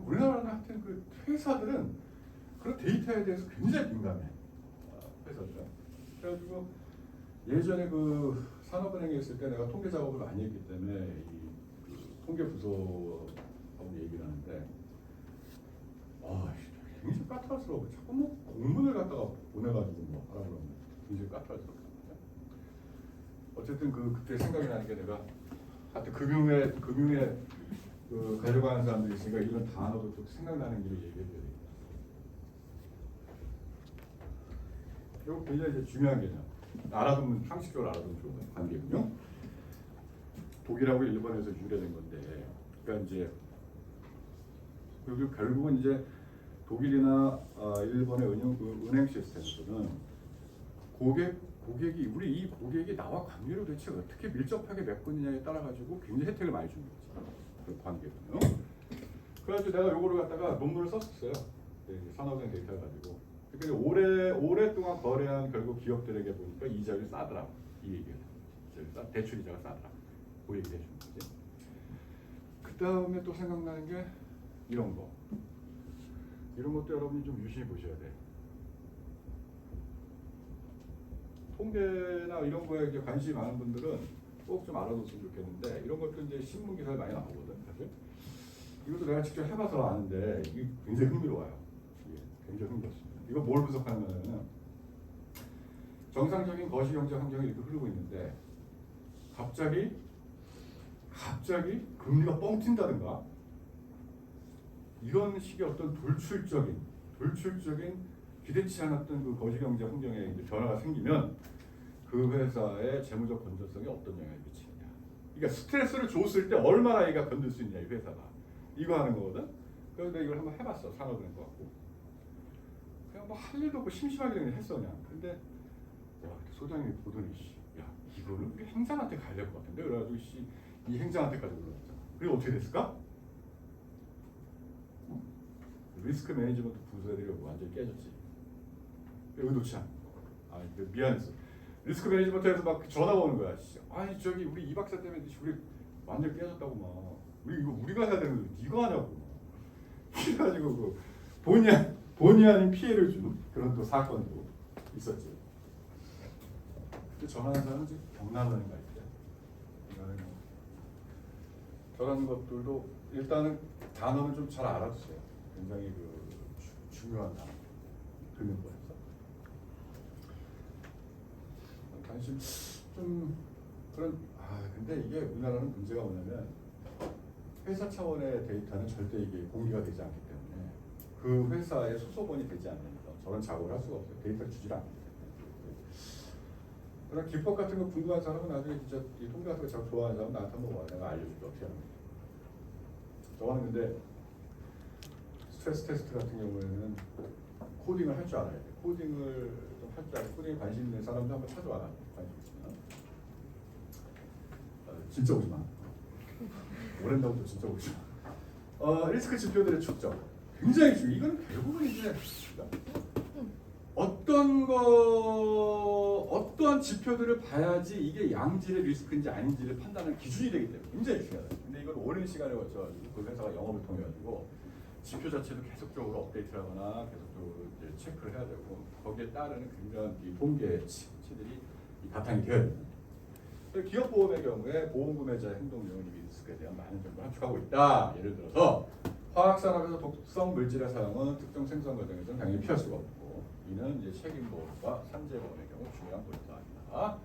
우리나라는 하여튼 그 회사들은 그런 데이터에 대해서 굉장히 민감해. 회사들은. 그래가지고 예전에 그 산업은행에 있을 때 내가 통계 작업을 많이 했기 때문에 그 통계 부서하고 얘기를 하는데 굉장히 까탈스러워. 자꾸 뭐 공문을 갖다가 보내가지고 뭐 하라고 그러면 굉장히 까탈스럽단 말이야. 어쨌든 그때 생각이 나는 게 내가 하여튼 금융에 그 가려고 하는 사람들이 있으니까 이런 단어도 또 생각나는 길을 얘기해 줘야 되겠다. 이거 굉장히 이제 중요한 개념. 알아두면 상식적으로 알아두면 좋은 거예요. 관계군요. 독일하고 일본에서 유래된 건데, 그러니까 이제 결국은 이제 독일이나 일본의 은행 시스템에서는 고객이 우리 이 고객이 나와 관계를 대체 어떻게 밀접하게 맺고 있느냐에 따라 가지고 굉장히 혜택을 많이 주는 거지. 그 관계군요. 그래가지고 내가 요거를 갖다가 논문을 썼었어요. 산업은행 데이터를 가지고. 그러니까 오랫동안 거래한 결국 기업들에게 보니까 이자율이 싸더라고. 이 얘기가. 대출 이자가 싸더라고. 그 얘기를 해주는 거지. 그 다음에 또 생각나는 게 이런 거. 이런 것도 여러분이 좀 유심히 보셔야 돼. 통계나 이런 거에 이제 관심이 많은 분들은 꼭 좀 알아뒀으면 좋겠는데 이런 것도 이제 신문 기사에 많이 나오거든, 사실. 이것도 내가 직접 해봐서 아는데 이게 굉장히 흥미로워요. 이게 굉장히 흥미롭습니다. 이거 뭘 분석하냐면은 정상적인 거시경제 환경이 이렇게 흐르고 있는데 갑자기 금리가 뻥 튄다든가 이런 식의 어떤 돌출적인 기대치 않았던 그 거시경제 환경에 이제 변화가 생기면 그 회사의 재무적 건전성에 어떤 영향을 미치느냐. 그러니까 스트레스를 줬을 때 얼마나 얘가 건들 수 있냐, 이 회사가. 이거 하는 거거든. 그래서 내가 이걸 한번 해봤어, 산업은행 거 갖고. 그냥 뭐 할 일도 없고 심심하게 그냥 했어 그냥. 근데 와, 소장님이 보더니 야, 이거는 우리 행장한테 가야 될 것 같은데. 그래가지고 이 행장한테까지 올라갔잖아. 그리고 어떻게 됐을까? 리스크 매니지먼트 부서들이 완전히 깨졌지. 의도치 않고. 미안했어. 리스크 매니지먼트에서 막 전화가 오는 거야. 아니 저기 우리 이 박사 때문에 우리 완전 깨졌다고 막. 우리가 해야 되는데 네가 하냐고. 그래가지고 그 본의 아닌 피해를 준 그런 또 사건도 있었지. 그때 전화한 사람은 지금 경남은행가 있대. 저런 것들도 일단은 단어는 좀 잘 알아두세요. 굉장히 중요한 단어. 금융권에서. 관심 좀 그런 근데 이게 우리나라는 문제가 뭐냐면 회사 차원의 데이터는 절대 이게 공개가 되지 않기 때문에 그 회사의 소속원이 되지 않는 이상 저런 작업을 할 수가 없어요. 데이터를 주질 않기 때문에. 그런 기법 같은 거 궁금한 사람은 나중에 진짜 이 통계 같은 거 잘 좋아하는 사람은 나한테 한번 와. 내가 알려줄게 어떻게 하는 거지. 저거는 근데 스트레스 테스트 같은 경우에는 코딩을 할 줄 알아야 돼. 코딩을 좀 할 줄 알고 코딩에 관심 있는 사람도 한번 찾아와라. 관심 있으면. 진짜 오지 마. 오랜다고 또 진짜 오지 마. 리스크 지표들의 축적. 굉장히 중요해. 이건 결국은 이제 어떠한 지표들을 봐야지 이게 양질의 리스크인지 아닌지를 판단하는 기준이 되기 때문에 굉장히 중요하다. 근데 이걸 오랜 시간에 거쳐가지고 그 회사가 영업을 통해 가지고 지표 자체도 계속적으로 업데이트를 하거나 계속적으로 이제 체크를 해야 되고 거기에 따르는 굉장한 이 통계치들이 바탕이 되어야 됩니다. 기업 보험의 경우에 보험 구매자의 행동 요인 리스크에 대한 많은 정보를 함축하고 있다. 예를 들어서 화학산업에서 독성 물질의 사용은 특정 생산 과정에서는 당연히 피할 수가 없고 이는 이제 책임보험과 산재보험의 경우 중요한 포인트가 아니다.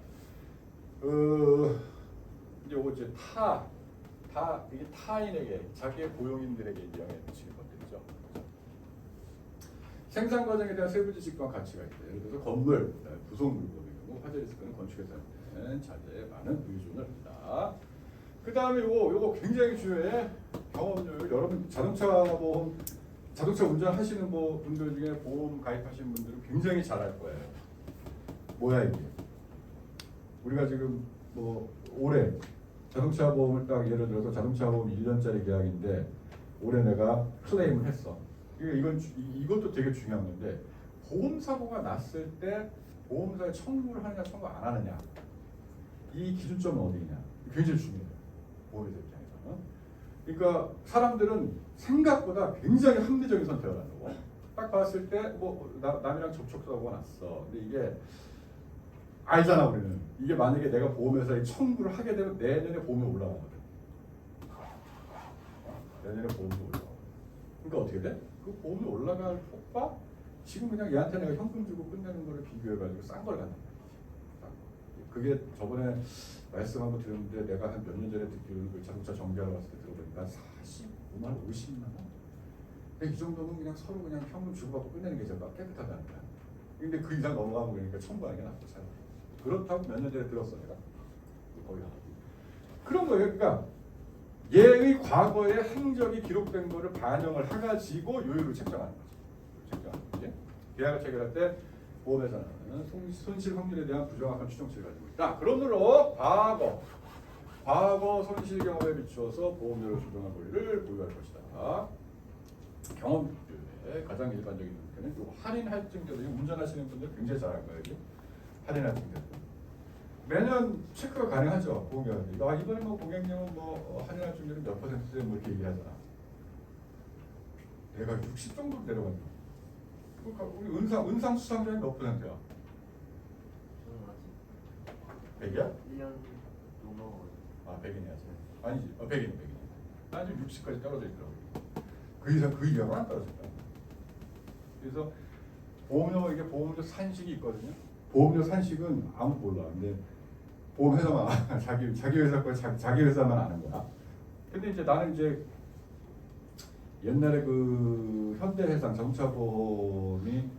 이제 요거 이제 다 이게 타인에게 자기의 고용인들에게 영향을 미치는 것들이죠. 생산 과정에 대한 세부 지식과 가치가 있다. 예를 들어서 건물, 부속 물건의 경우 화재 리스크는 건축회사는 자재에 많은 의존을 한다. 그 다음에 요거 굉장히 중요해. 경험률. 여러분 자동차 운전하시는 분들 중에 보험 가입하시는 분들은 굉장히 잘 알 거예요. 뭐야 이게? 우리가 지금 올해 자동차 보험을 딱 예를 들어서 자동차 보험 1년짜리 계약인데 올해 내가 클레임을 했어. 이것도 되게 중요한 건데 보험 사고가 났을 때 보험사에 청구를 하느냐 청구 안 하느냐 이 기준점은 어디냐 굉장히 중요해요. 보험회사 입장에서는. 그러니까 사람들은 생각보다 굉장히 합리적인 선택을 한다고. 딱 봤을 때 남이랑 접촉사고가 났어. 근데 이게 알잖아 우리는. 이게 만약에 내가 보험회사에 청구를 하게 되면 내년에 보험이 올라가거든. 내년에 보험이 올라가. 그러니까 어떻게 돼? 그 보험이 올라갈 효과? 지금 그냥 얘한테 내가 현금 주고 끝내는 거를 비교해가지고 싼 걸 갖는 거야. 그게 저번에 말씀 한번 드렸는데 내가 한 몇 년 전에 듣기로는 그 자동차 정비하러 갔을 때 들어보니까 45만 원, 50만 원? 이 정도면 그냥 서로 그냥 현금 주고받고 끝내는 게 제일 깨끗하다는 거야. 근데 그 이상 넘어가면 그러니까 청구하는 게 낫죠. 그렇다고 몇 년 전에 들었어 내가. 거기 그런 거예요. 그러니까 얘의 과거의 행적이 기록된 거를 반영을 해가지고 요율을 책정하는 거죠. 책정하는 거지. 계약을 체결할 때 보험회사는 손실 확률에 대한 부정확한 추정치를 가지고 있다. 그러므로 과거 손실 경험에 비추어서 보험료를 조정할 권리를 보유할 것이다. 경험률의 가장 일반적인 형태는 요 할인 할증제도 운전하시는 분들 굉장히 잘 알 거예요. 할인 할증제. 매년 체크가 가능하죠. 보험료가. 이번에 고객님은 할인 할증제는 몇 퍼센트에 이렇게 얘기하잖아. 내가 60 정도 내려갔네. 우리 은상 수상자는 몇 퍼센트야? 100이야?
1년 넘어.
100이네 아직. 아니지. 100이네. 난 지금 60까지 떨어져 있더라고. 그 이상은 안 떨어졌다. 그래서 보험료 산식이 있거든요. 보험료 산식은 아무도 몰라. 근데 보험회사만 자기 회사 거 자기 회사만 아는 거야. 근데 이제 나는 옛날에 그 현대해상 자동차 보험이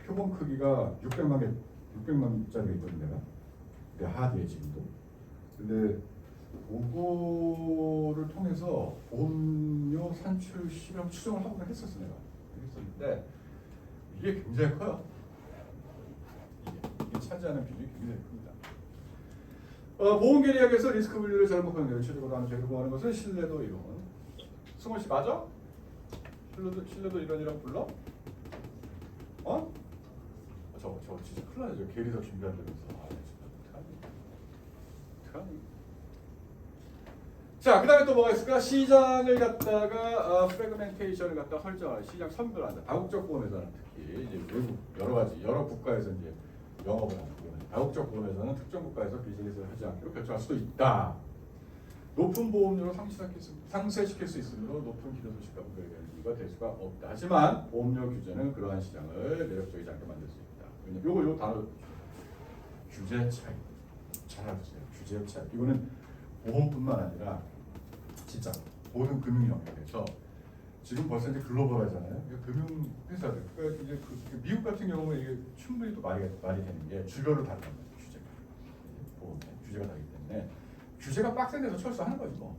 표본 크기가 600만짜리가 있거든 내가. 내 하드에 지금도. 근데 그거를 통해서 보험료 산출 실험 추정을 하고 했었어 내가. 했었는데 이게 굉장히 커요. 이게 차지하는 비중이 굉장히 큽니다. 보험 계약에서 리스크 분류를 잘못 판단해 최적으로 하는 제일 보호하는 것은 신뢰도 이론. 승원 씨 맞아? 신뢰도 이론이라고 불러? 저 진짜 큰일 나죠. 계리서 준비한다면서. 자, 그 다음에 또 뭐가 있을까? 시장을 갖다가 프래그멘테이션을 갖다 설정하는 시장 선별한다. 다국적 보험회사는 특히 이제 외국 여러 국가에서 이제 영업을 하는 거는 다국적 보험회사는 특정 국가에서 비즈니스를 하지 않기로 결정할 수도 있다. 높은 보험료로 상쇄시킬 수 있으므로 높은 기존 소식과 분별이 될 수가 없다. 하지만 보험료 규제는 그러한 시장을 매력적이지 않게 만들 수 있다. 요거 단어 규제 차이 잘 알아두세요. 규제 차이. 이거는 보험뿐만 아니라 진짜 모든 금융 영역에서 지금 벌써 이제 글로벌하잖아요. 금융 회사들. 그러니까 이제 미국 같은 경우는 이게 충분히 또 말이 되는 게 주별로 다르단 말이에요. 규제가 보험에 규제가 다르기 때문에 규제가 빡센 데서 철수하는 거지 뭐.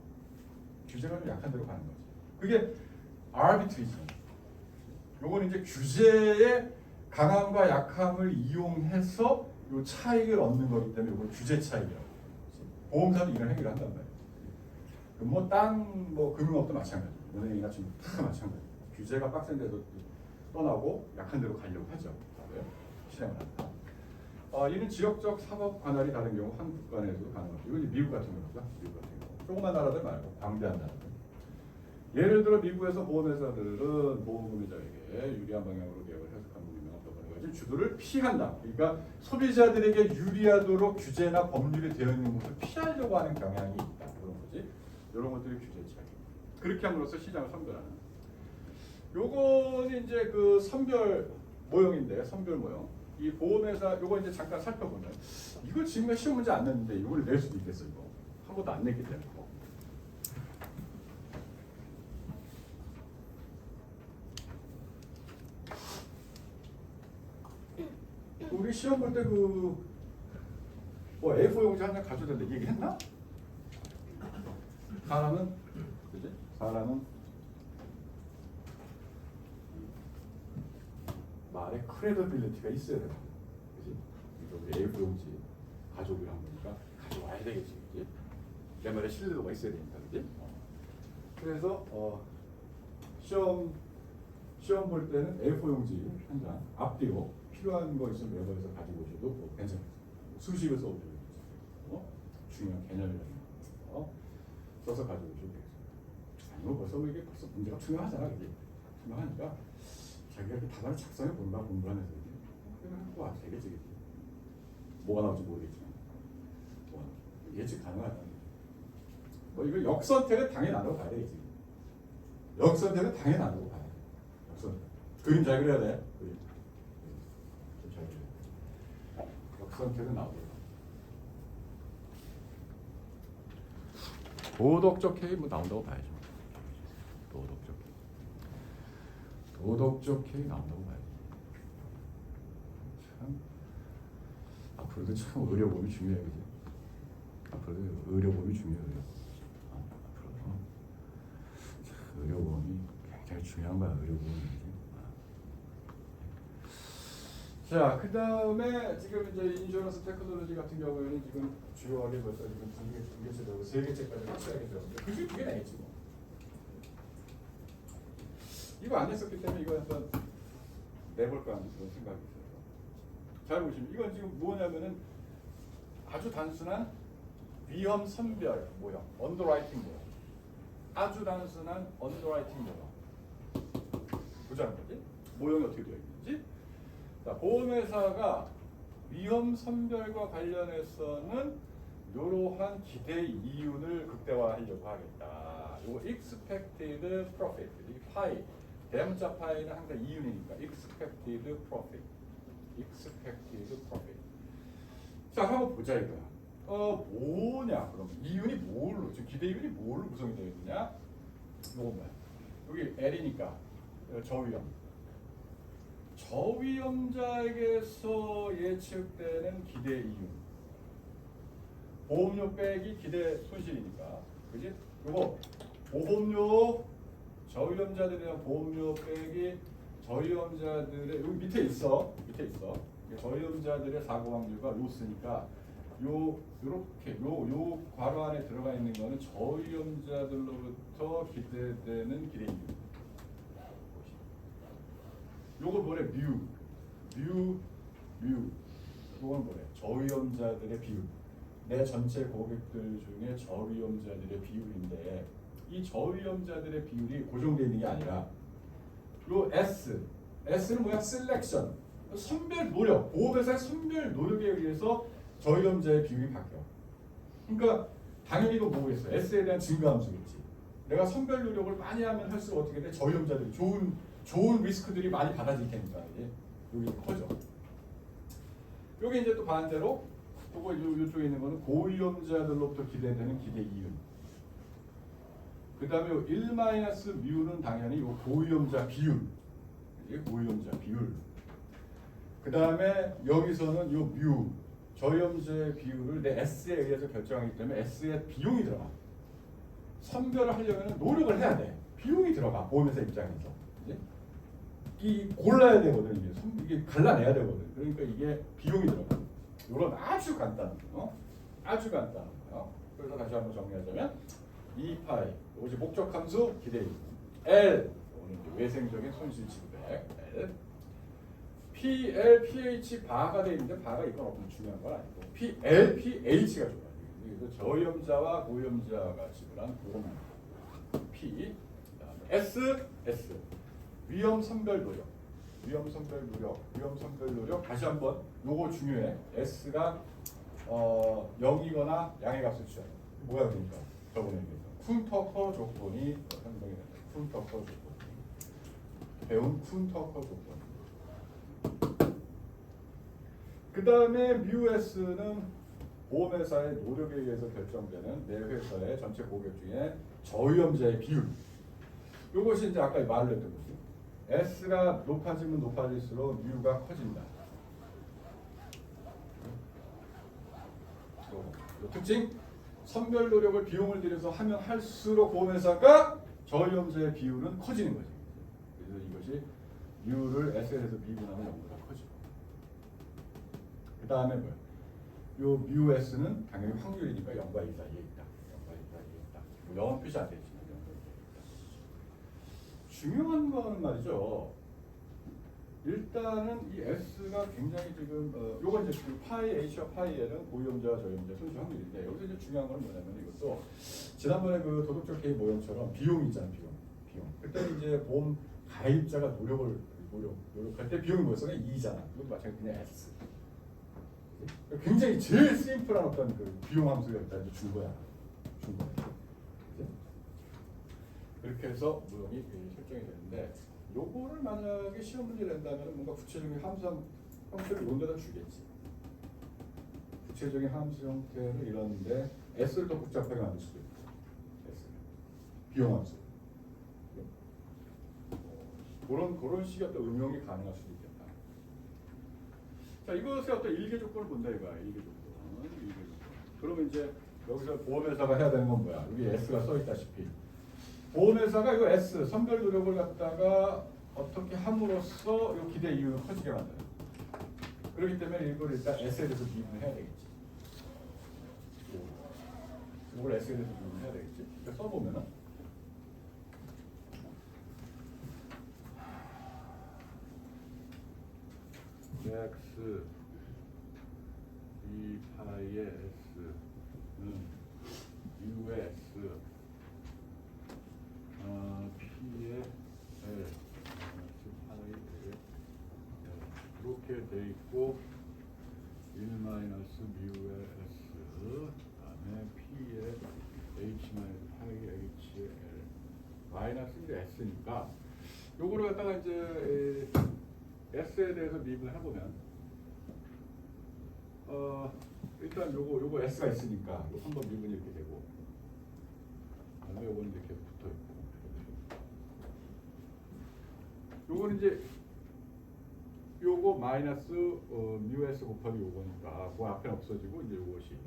규제가 좀 약한 데로 가는 거지. 그게 아비트리지. 요건 이제 규제의 강함과 약함을 이용해서 요 차익을 얻는 거기 때문에 이걸 규제 차익이라고. 보험사도 이런 행위를 한단 말이에요. 금융업도 마찬가지. 은행이나 지금 다 마찬가지. 규제가 빡센 데도 떠나고 약한 데로 가려고 하죠. 실행을 한다. 이는 지역적 사법 관할이 다른 경우 한 국가 내에서도 가능하죠. 이건 미국 같은 경우죠. 미국 같은 경우. 조그만 나라들 말고 광대한 나라들. 예를 들어 미국에서 보험회사들은 보험금융자에게 유리한 방향으로 계약을 해석하는 유명한 법을 주도를 피한다. 그러니까 소비자들에게 유리하도록 규제나 법률이 되어 있는 것을 피하려고 하는 경향이 있다. 그런 거지. 이런 것들이 규제 차이. 그렇게 함으로써 시장을 선별하는. 요거는 이제 그 선별 모형인데 선별 모형. 이 보험회사 요거 이제 잠깐 살펴보면 이걸 지금 시험 문제 안 냈는데 이걸 낼 수도 있겠어 이거. 한 번도 안 냈기 때문에. 우리 시험 볼 때 뭐 A4 용지 한 장 가져야 된다 얘기했나? 사람은 그지? 사람은 말에 크레더빌리티가 있어야 돼. 그지? 이거 A4 용지 가져오기로 한 거니까 가져와야 되겠지, 그지? 내 말에 신뢰도가 있어야 되니까, 그지? 그래서 시험 볼 때는 A4 용지 한 장 앞뒤로 필요한 거 있으면 외부에서 가지고 오셔도 뭐 괜찮아요. 수식을 써오셔도 괜찮아요. 중요한 개념이라는 거 써서 가지고 오셔도 되겠어요. 아니면 벌써 이게 벌써 문제가 투명하잖아, 그지? 투명하니까 자기가 이렇게 답안을 작성해 본다 공부하면서 그냥 하고 와도 되겠지, 그지? 뭐가 나올지 모르겠지만 예측 가능하다. 뭐 이거 역선택은 당연히 안 하고 가야 되겠지. 역선택은 당연히 안 하고 가야 돼. 역선택. 그림 잘 그려야 돼. 그림. 좀 잘 그려야 돼. 역선택은 나오고. 도덕적 K 뭐 나온다고 봐야죠. 도덕적 K 나온다고 봐야지. 참 앞으로도 참 의료보험이 중요해, 그지? 앞으로도 의료보험이 중요해요. 앞으로도 참 의료보험이 굉장히 중요한 거야, 의료보험이. 자, 그 다음에 지금 이제 인슈런스 테크놀로지 같은 경우에는 지금 주요하게 벌써 지금 두 개째 되고 세 개째까지 확실하게 되었는데 그중에 두 개 나겠지 뭐. 이거 안 했었기 때문에 이거 한번 내볼까 하는 그런 생각이 있어요. 잘 보시면 이건 지금 뭐냐면은 아주 단순한 위험 선별 모형, 언더라이팅 모형. 아주 단순한 언더라이팅 모형. 보자는 거지. 모형이 어떻게 되어 있는지. 자, 보험회사가 위험 선별과 관련해서는 이러한 기대 이윤을 극대화하려고 하겠다. 요 expected profit, 이 파이, 대문자 파이는 항상 이윤이니까 expected profit. 자, 한번 보자 이거야. 뭐냐 그러면 이윤이 뭘로 지금 기대 이윤이 뭘로 구성이 되어 있느냐? 요거 뭐야? 여기 L이니까 저위험. 저위험자에게서 예측되는 기대 이윤. 보험료 빼기 기대 손실이니까, 그지? 요거 보험료 저위험자들에 대한 보험료 빼기 저위험자들의 여기 밑에 있어. 저위험자들의 사고 확률과 로스니까 요렇게 요 괄호 안에 들어가 있는 거는 저위험자들로부터 기대되는 기대 이윤. 요거 뭐래? 뮤. 요건 뭐래? 저위험자들의 비율. 내 전체 고객들 중에 저위험자들의 비율인데 이 저위험자들의 비율이 고정되어 있는 게 아니라 요 S는 뭐야? 셀렉션. 선별 노력. 보험회사의 선별 노력에 의해서 저위험자의 비율이 바뀌어. 그러니까 당연히 이거 뭐겠어? S에 대한 증가함수겠지. 내가 선별 노력을 많이 하면 할수록 어떻게 돼? 저위험자들이 좋은 리스크들이 많이 받아질 테니까 이제 여기 커져. 여기 이제 또 반대로 그거 이쪽에 있는 거는 고위험자들로부터 기대되는 기대 이윤. 그 다음에 1-뮤는 당연히 요 고위험자 비율. 고위험자 비율. 그 다음에 여기서는 요 뮤. 저위험자의 비율을 내 S에 의해서 결정하기 때문에 S의 비용이 들어가. 선별을 하려면 노력을 해야 돼. 비용이 들어가. 보험회사 입장에서. 이 골라야 되거든. 이게 갈라내야 되거든. 그러니까 이게 비용이 들어가. 이런 아주 간단한 거. 아주 간단한 거요. 그래서 다시 한번 정리하자면 E 파이 이것이 목적 함수 기대 L 오늘 외생적인 손실 지급액 L PL, PH 바가 돼 있는데 바가 이건 없는 중요한 건 아니고 PL, PH가 좋아요. 그래서 저위험자와 고위험자가 지불한 보험 P S 위험 선별 노력 다시 한번 요거 중요해. S가 0이거나 양의 값을 취하는 뭐야 그러니까 저번에 얘기했던 쿤터커 조건이 행동이 된다. 쿤터커 조건 배운 쿤터커 조건. 그 다음에 뮤S는 보험회사의 노력에 의해서 결정되는 내 회사의 전체 고객 중에 저위험자의 비율. 이것이 이제 아까 말을 했던 거지. S가 높아지면 높아질수록 뮤가 커진다. 특징 선별 노력을 비용을 들여서 하면 할수록 보험회사가 저위험자의 비율은 커지는 거지. 그래서 이것이 U를 S에서 미분하면 0보다 커지고. 그 다음에 뭐야? 요 뮤 S는 당연히 확률이니까 0과 2 사이에 있다. 0과 2 사이에 있다. 뭐 영어 표시 안 되지만 0과 2 사이에 있다. 중요한 거는 말이죠. 일단은 이 S가 굉장히 지금 요건 이제 그 파이 H와 파이 L은 고위험자와 저위험자 순수 확률인데 여기서 이제 중요한 건 뭐냐면 이것도 지난번에 그 도덕적 개입 모형처럼 비용이 있잖아 비용. 그때 이제 보험 가입자가 노력할 때 비용이 뭐였어? 그냥 2잖아. 이것도 마찬가지 그냥 S. 굉장히 제일 심플한 어떤 그 비용 함수가 일단 이제 준 거야. 그치? 그렇게 해서 모형이 설정이 되는데 요거를 만약에 시험 문제를 낸다면 뭔가 구체적인 함수 형태를 이런 데다 주겠지. 구체적인 함수 형태를 이런데 S를 더 복잡하게 만들 수도 있고 S 비용 함수 그런 식의 어떤 응용이 가능할 수도 있겠다. 자, 이것의 어떤 일개 조건을 본다 이거야. 일개 조건. 그러면 이제 여기서 보험회사가 해야 되는 건 뭐야? 여기 S가 써 있다시피 보험회사가 이 S 선별 노력을 갖다가 어떻게 함으로써 이 기대 이유를 커지게 만들어. 그렇기 때문에 이걸 일단 S에 대해서 비교를 해야 되겠지. 이걸 S에 대해서 비교를 해야 되겠지. 그러니까 써보면은 X 2 파이의 S는 U의 S P의 L 파이 L 이렇게 돼 있고 1 마이너스 뮤의 S 그다음에 P의 H 마이너스 파이 H의 L 마이너스 S니까 요거를 갖다가 이제 S에 대해서 미분을 해보면 일단 요거 S가 있으니까 요 한번 미분이 이렇게 되고 그다음에 요거는 이렇게 계속 붙어 있고 요거는 이제 요거 마이너스 뮤 S 곱하기 요거니까 그 앞에 없어지고 이제 요것이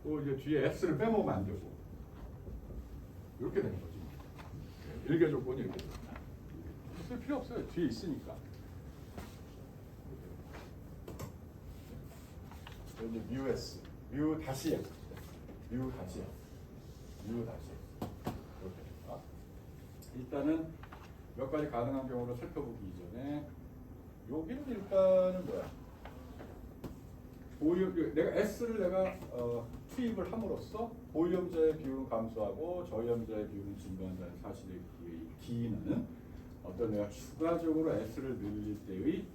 또 이제 뒤에 S를 빼먹으면 안 되고 이렇게 되는 거지. 일개 조건이 이렇게 됩니다. 쓸 필요 없어요. 뒤에 있으니까. 이제 뮤 S, 뮤 다시 S, 뮤 다시 S, 뮤 다시 S. 이렇게 됩니다. 일단은 몇 가지 가능한 경우를 살펴보기 이전에 여기는 일단은 뭐야? 내가 S를 내가 투입을 함으로써 보유험자의 비율은 감소하고 저위험자의 비율은 증가한다는 사실의 기인은 어떤 내가 추가적으로 S를 늘릴 때의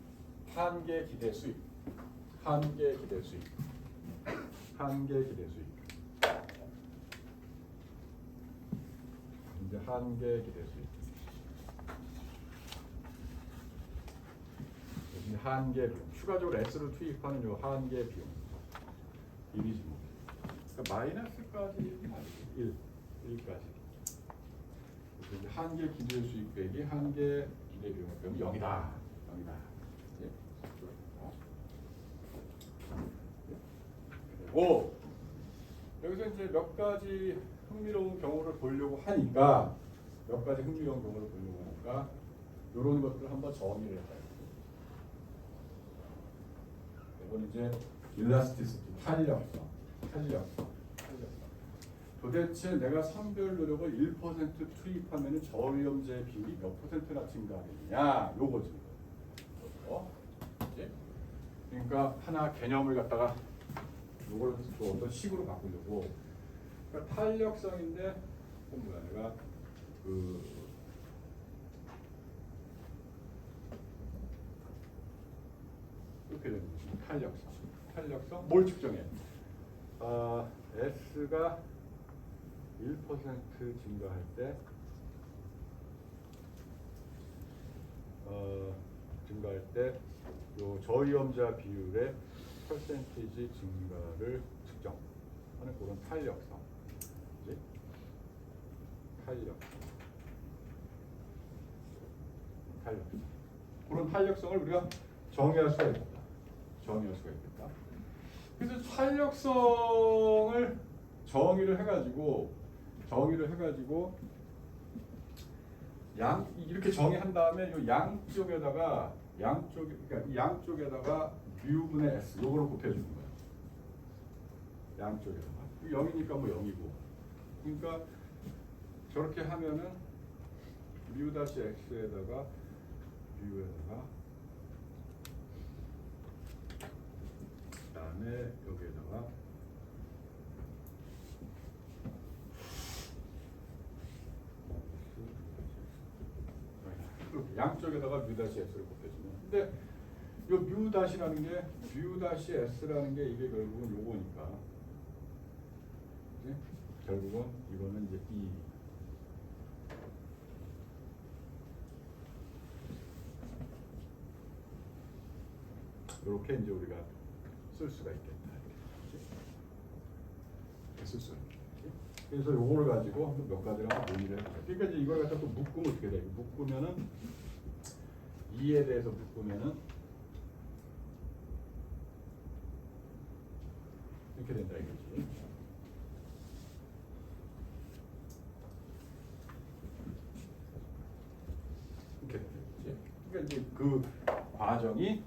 한계 기대 수익, 한계 기대 수익, 한계 기대 수익, 이제 한계 기대 수익, 한계 비용, 추가적으로 S를 투입하는 요 한계 비용, 일이지 뭐. 그러니까 마이너스까지 1까지. 한계 기대 수익 빼기 한계 기대 비용 빼면 0이다. 오, 여기서 이제 몇 가지 흥미로운 경우를 보려고 하니까 이런 것들을 한번 정리를 해봐요. 이건 이제 일라스티시티, 탄력성. 도대체 내가 선별 노력을 1% 투입하면 저위험자의 비율이 몇 %나 증가하느냐 요거지. 그치? 그러니까 하나 개념을 갖다가 요걸 또 어떤 식으로 바꾸려고. 그러니까 탄력성인데 뭐야 내가 이렇게 되는 거지. 탄력성 뭘 측정해? S가 1% 증가할 때 요 저위험자 비율의 퍼센티지 증가를 측정하는 그런 탄력성. 그치? 탄력성. 그런 탄력성을 우리가 정의할 수가 있겠다. 정의할 수가 있겠다. 그래서 탄력성을 정의를 해가지고 이렇게 정의한 다음에 이 양쪽에다가 그러니까 양쪽에다가 뮤분의 s 요거를 곱해주는 거야. 양쪽에다가 0이니까 뭐 0이고. 그러니까 저렇게 하면은 뮤 다시 x에다가 뮤에다가 그다음에 여기에다가 양쪽에다가 뮤 다시 s를 곱해주면. 근데 요 뮤 다시라는 게 뮤 다시 s라는 게 이게 결국은 요거니까. 그치? 결국은 이거는 이제 이렇게 이제 우리가 쓸 수가 있겠다. 그치? 쓸 수가 있겠다. 그래서 요거를 가지고 한번 몇 가지를 한번 논의를 해보자. 그러니까 이제 이걸 갖다 또 묶으면 어떻게 돼? 묶으면은 2에 대해서 묶으면은 이렇게 된다 이거지. 이렇게 된다 이거지. 그러니까 이제 그 과정이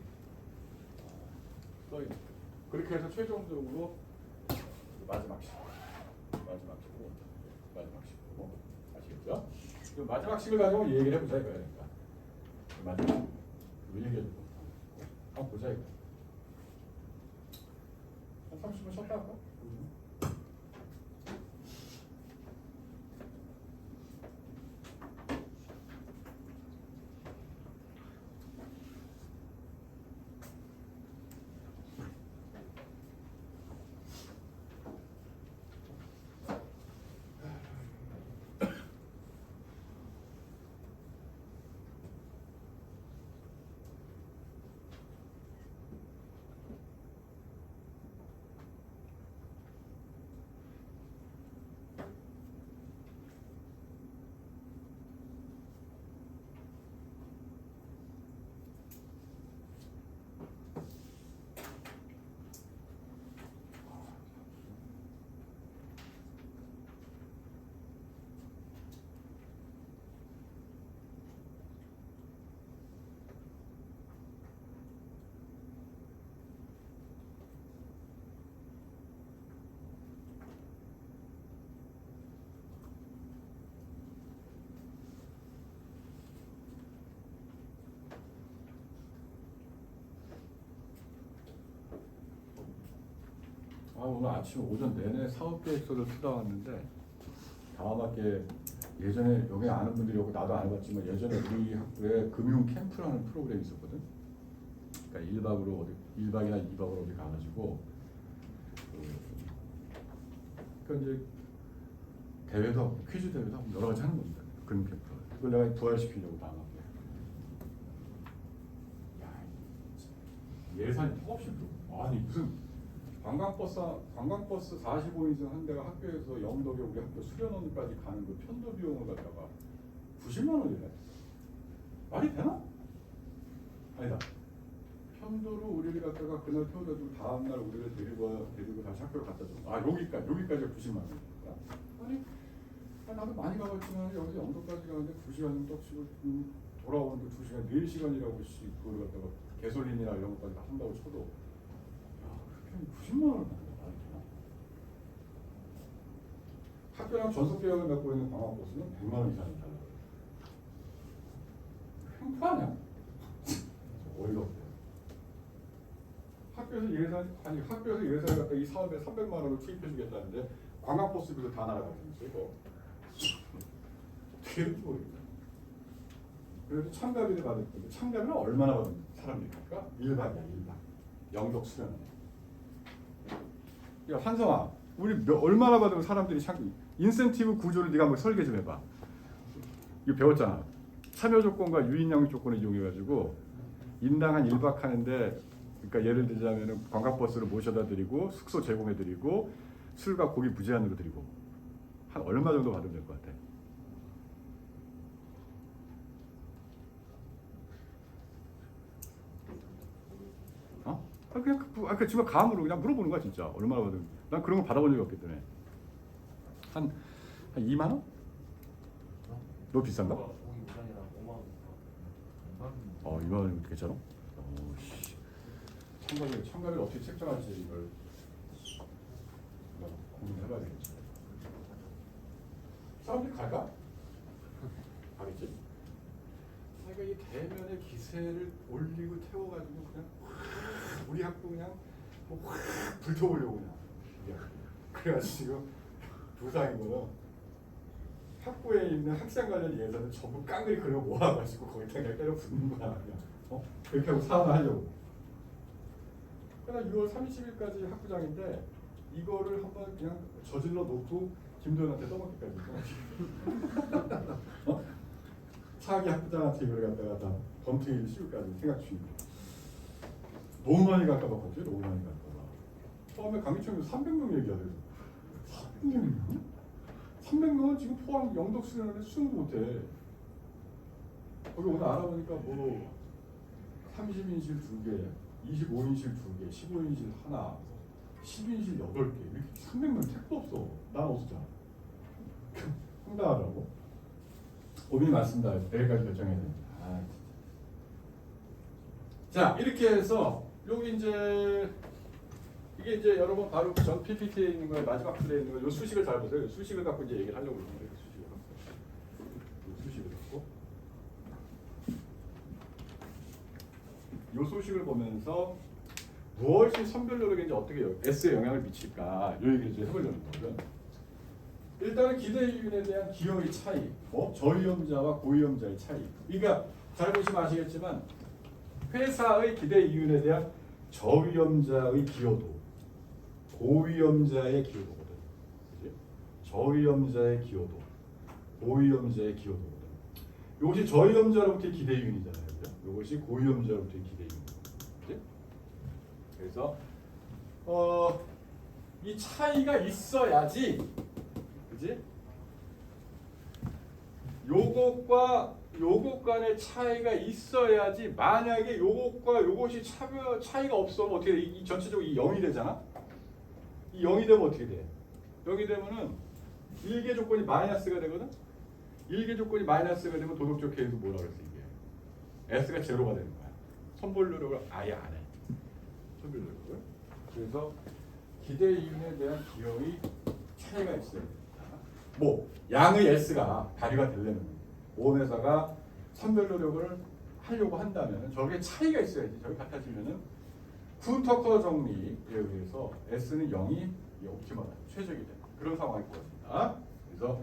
써 있는 거예요. 그렇게 해서 최종적으로 마지막 식으로 아시겠죠? 그 마지막 식을 가지고 얘기를 해보자 이거야. 그러니까 마지막 왜 얘기해주고 한번 보자 이거. 한 30분 쉬었다 할까? 오늘 아침 오전 내내 사업계획서를 쓰다 왔는데 다음 학기에 예전에 여기 아는 분들이 여기 나도 안 해봤지만 예전에 우리 학교에 금융 캠프라는 프로그램이 있었거든. 그러니까 1박이나 2박으로 어디 가가지고 그러니까 이제 대회도 하고 퀴즈 대회도 하고 여러 가지 하는 겁니다. 금융 캠프. 그걸 내가 부활시키려고 다음 학기에. 야, 예산이 턱없이 들어. 아니 무슨 관광버스 45인승 한 대가 학교에서 영덕에 우리 학교 수련원까지 가는 그 편도 비용을 갖다가 90만 원이래. 말이 되나? 아니다. 편도로 우리를 갖다가 그날 태워다주고 다음날 우리를 데리고 다시 학교를 갖다 줘. 여기까지 90만 원이니까. 아니 나도 많이 가봤지만 여기서 영덕까지 가는데 2시간 떡치고 돌아오는데 2시간 4시간이라고 그걸 갖다가 개솔린이나 이런 것까지 다 한다고 쳐도 90만 원을 받는 거야. 학교랑 전속 계약을 갖고 있는 관광버스는 100만 원 이상이 달라요. 횡포 아니야? 어이가 없대. 학교에서 예산을 갖다 이 사업에 300만 원을 투입해 주겠다는데 관광버스비도 다 날아가면서 이거 어떻게 될지 모르겠네. 그래도 참가비를 받을 건데 참가비는 얼마나 받는 사람입니까? 1박이야 1박. 영덕 수련회. 야 환성아, 우리 얼마나 받으면 사람들이 인센티브 구조를 네가 한번 설계 좀 해봐. 이거 배웠잖아. 참여 조건과 유인양 조건을 이용해가지고 인당 한 1박 하는데, 그러니까 예를 들자면은 관광버스를 모셔다 드리고 숙소 제공해 드리고 술과 고기 무제한으로 드리고 한 얼마 정도 받으면 될 것 같아? 그냥 지금 감으로 그냥 물어보는 거야 진짜. 얼마나 받은? 난 그런 거 받아본 적이 없기 때문에. 한 2만 원? 너무 비싼가?
고기 우산이랑 5만 원.
2만 원이면 괜찮아? 씨. 참가비를 어떻게 책정할지 이걸 고민해봐야 되겠지. 사람들이 갈까? 가겠지. 그러니까 이 대면의 기세를 올리고 태워가지고 그냥 우리 학교 그냥 확 불태우려고 그냥. 그래가지고 지금 부상인 거는 학교에 있는 학생 관련 예산을 전부 깡그리 그려 모아가지고 거기다 그냥 때려 붓는 거야 그냥. 그렇게 하고 사안을 하려고. 그러나 6월 30일까지 학부장인데 이거를 한번 그냥 저질러 놓고 김도현한테 떠먹기까지. 차기 학부장한테 이걸 갖다가 다 검토일 씌울까지 생각 중이고. 너무 많이 갈까 봐 봤지? 너무 많이 갈까 봐. 처음에 강희총이 300명 얘기하더라고. 300명? 300명은 지금 포항 영덕 수련원에 수능도 못해. 거기 오늘 알아보니까 뭐 30인실 2개, 25인실 2개, 15인실 하나, 10인실 8개. 이렇게 300명 택도 없어. 난 없었잖아. 황당하더라고. 고민이 많습니다. 내일까지 결정해야 됩니다. 자, 이렇게 해서 여기 이게 이제 여러분 바로 전 PPT에 있는 거에 마지막 줄에 있는 거, 요 수식을 잘 보세요. 요 수식을 갖고 이제 얘기를 하려고 그러는데 수식을 갖고 요 소식을 보면서 무엇이 선별 노력에 이제 어떻게 S에 영향을 미칠까 요 얘기를 이제 해보려는 거거든. 일단은 기대 이윤에 대한 기여의 차이, 저위험자와 고위험자의 차이. 그러니까 잘 보시면 아시겠지만 회사의 기대 이윤에 대한 저위험자의 기여도, 고위험자의 기여도거든. 그치? 저위험자의 기여도, 고위험자의 기여도거든. 이것이 저위험자로부터의 기대 이윤이잖아요. 그죠? 이것이 고위험자로부터의 기대 이윤. 그래서 이 차이가 있어야지, 그지? 요것과 요것 간의 차이가 있어야지. 만약에 요것과 요것이 차이가 없으면 어떻게 돼? 이 전체적으로 이 0이 되잖아. 이 0이 되면 어떻게 돼? 0이 되면은 일개 조건이 마이너스가 되거든. 일개 조건이 마이너스가 되면 도덕적 해에서 뭐라 그랬어 이게? S가 제로가 되는 거야. 선별 노력을 아예 안 해. 선별 노력을. 그래서 기대 이윤에 대한 기여의 차이가 있어야 됩니다. 뭐 양의 S가 발휘가 되려면 보험회사가 선별 노력을 하려고 한다면 저게 차이가 있어야지. 저게 같아지면은 쿤터커 정리에 의해서 S는 0이 옵티멀한 최적이 되는 그런 상황이 보였습니다. 그래서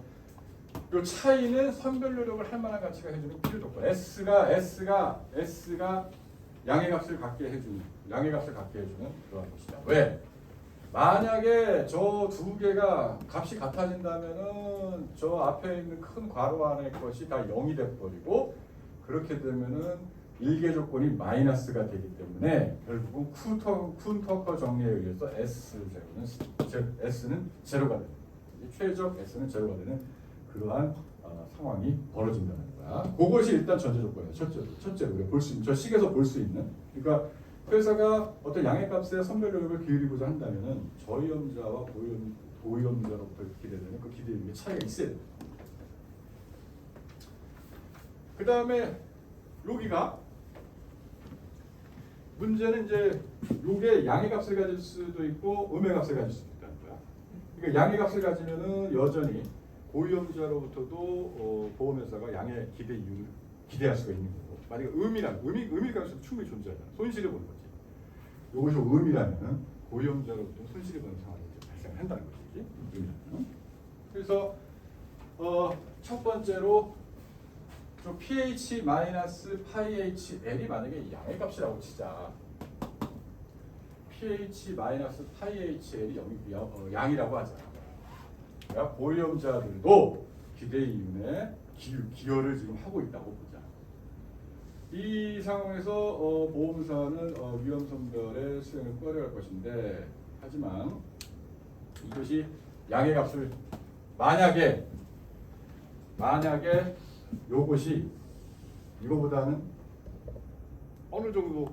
이 차이는 선별 노력을 할 만한 가치가 해주는 필요 조건. S가 양의 값을 갖게 해주는 그런 것이다. 왜? 만약에 저 두 개가 값이 같아진다면은 저 앞에 있는 큰 괄호 안의 것이 다 0이 돼버리고 그렇게 되면은 일개 조건이 마이너스가 되기 때문에 결국은 쿤터커 정리에 의해서 S는 제로가 되는 최적 S는 제로가 되는 그러한 상황이 벌어진다는 거야. 그것이 일단 전제 조건이에요. 첫째로 우리가 볼 수 있는 저 식에서 볼 수 있는 그러니까 회사가 어떤 양의 값에 선별 노력을 기울이고자 한다면은 저위험자와 고위험자로부터 기대되는 그 기대 이윤의 차이가 있어야 돼요. 그 다음에 여기가 문제는 이제 요게 양의 값을 가질 수도 있고 음의 값을 가질 수도 있다는 거야. 그러니까 양의 값을 가지면은 여전히 고위험자로부터도 보험회사가 양의 기대 이윤을 기대할 수가 있는 거고. 만약에 음일 가능성도 충분히 존재하잖아. 손실을 보는 거지. 이것이 음이라면 고위험자로부터 손실을 보는 상황이 이제 발생한다는 것이지. 음이라면. 그래서 첫 번째로 저 pH-πHL이 만약에 양의 값이라고 치자. pH-πHL이 양이라고 하자. 그러니까 고위험자들도 기대 이윤에 기여를 지금 하고 있다고 보자. 이 상황에서 보험사는 위험 선별의 수행을 꺼려할 것인데 하지만 이것이 양의 값을 만약에 요것이 이거보다는 어느 정도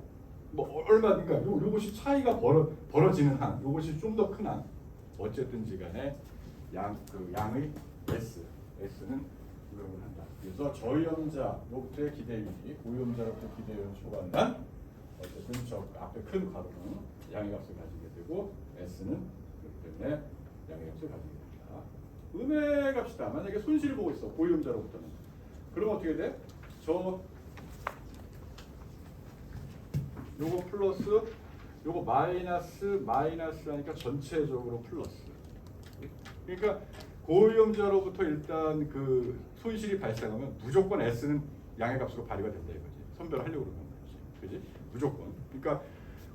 뭐 얼마 그러니까 요것이 차이가 벌어지는 한, 요것이 좀 더 큰 한, 어쨌든지 간에 양의 S는 유형을 한다. 그래서 저위험자로부터의 기대율이 고위험자로부터 기대율 초과한다. 어쨌든 저 앞에 큰 괄호는 양의 값을 가지게 되고 S는 그렇기 때문에 양의 값을 가지게 됩니다. 음의 값이다. 만약에 손실을 보고 있어. 고위험자로부터는. 그럼 어떻게 돼? 요거 플러스 요거 마이너스 하니까 전체적으로 플러스. 그러니까 고위험자로부터 일단 그 손실이 발생하면 무조건 S는 양의 값으로 발휘가 된다 이거지. 선별하려고 그러는 거지. 그지? 무조건. 그러니까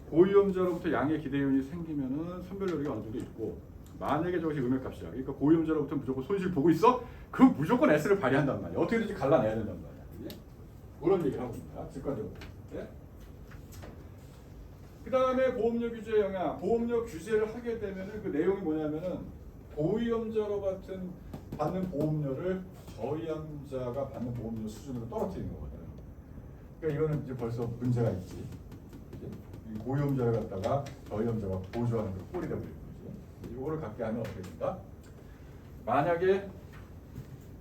고위험자로부터 양의 기대율이 생기면은 선별력이 어느 정도 있고, 만약에 저것이 음의 값이야. 그러니까 고위험자로부터 무조건 손실 보고 있어? 그럼 무조건 S를 발휘한단 말이야. 어떻게든지 갈라내야 된단 말이야. 그지? 그런 얘기를 하고 있다. 직관적으로. 네? 그 다음에 보험료 규제 영향. 보험료 규제를 하게 되면은 그 내용이 뭐냐면은 고위험자로 받는 보험료를 저위험자가 받는 보험료 수준으로 떨어뜨리는 거거든. 그러니까 이거는 이제 벌써 문제가 있지. 그치? 이 고위험자를 갖다가 저위험자가 보조하는 그 꼴이 되버리는 거지. 이거를 갖게 하면 어떻게 된다? 만약에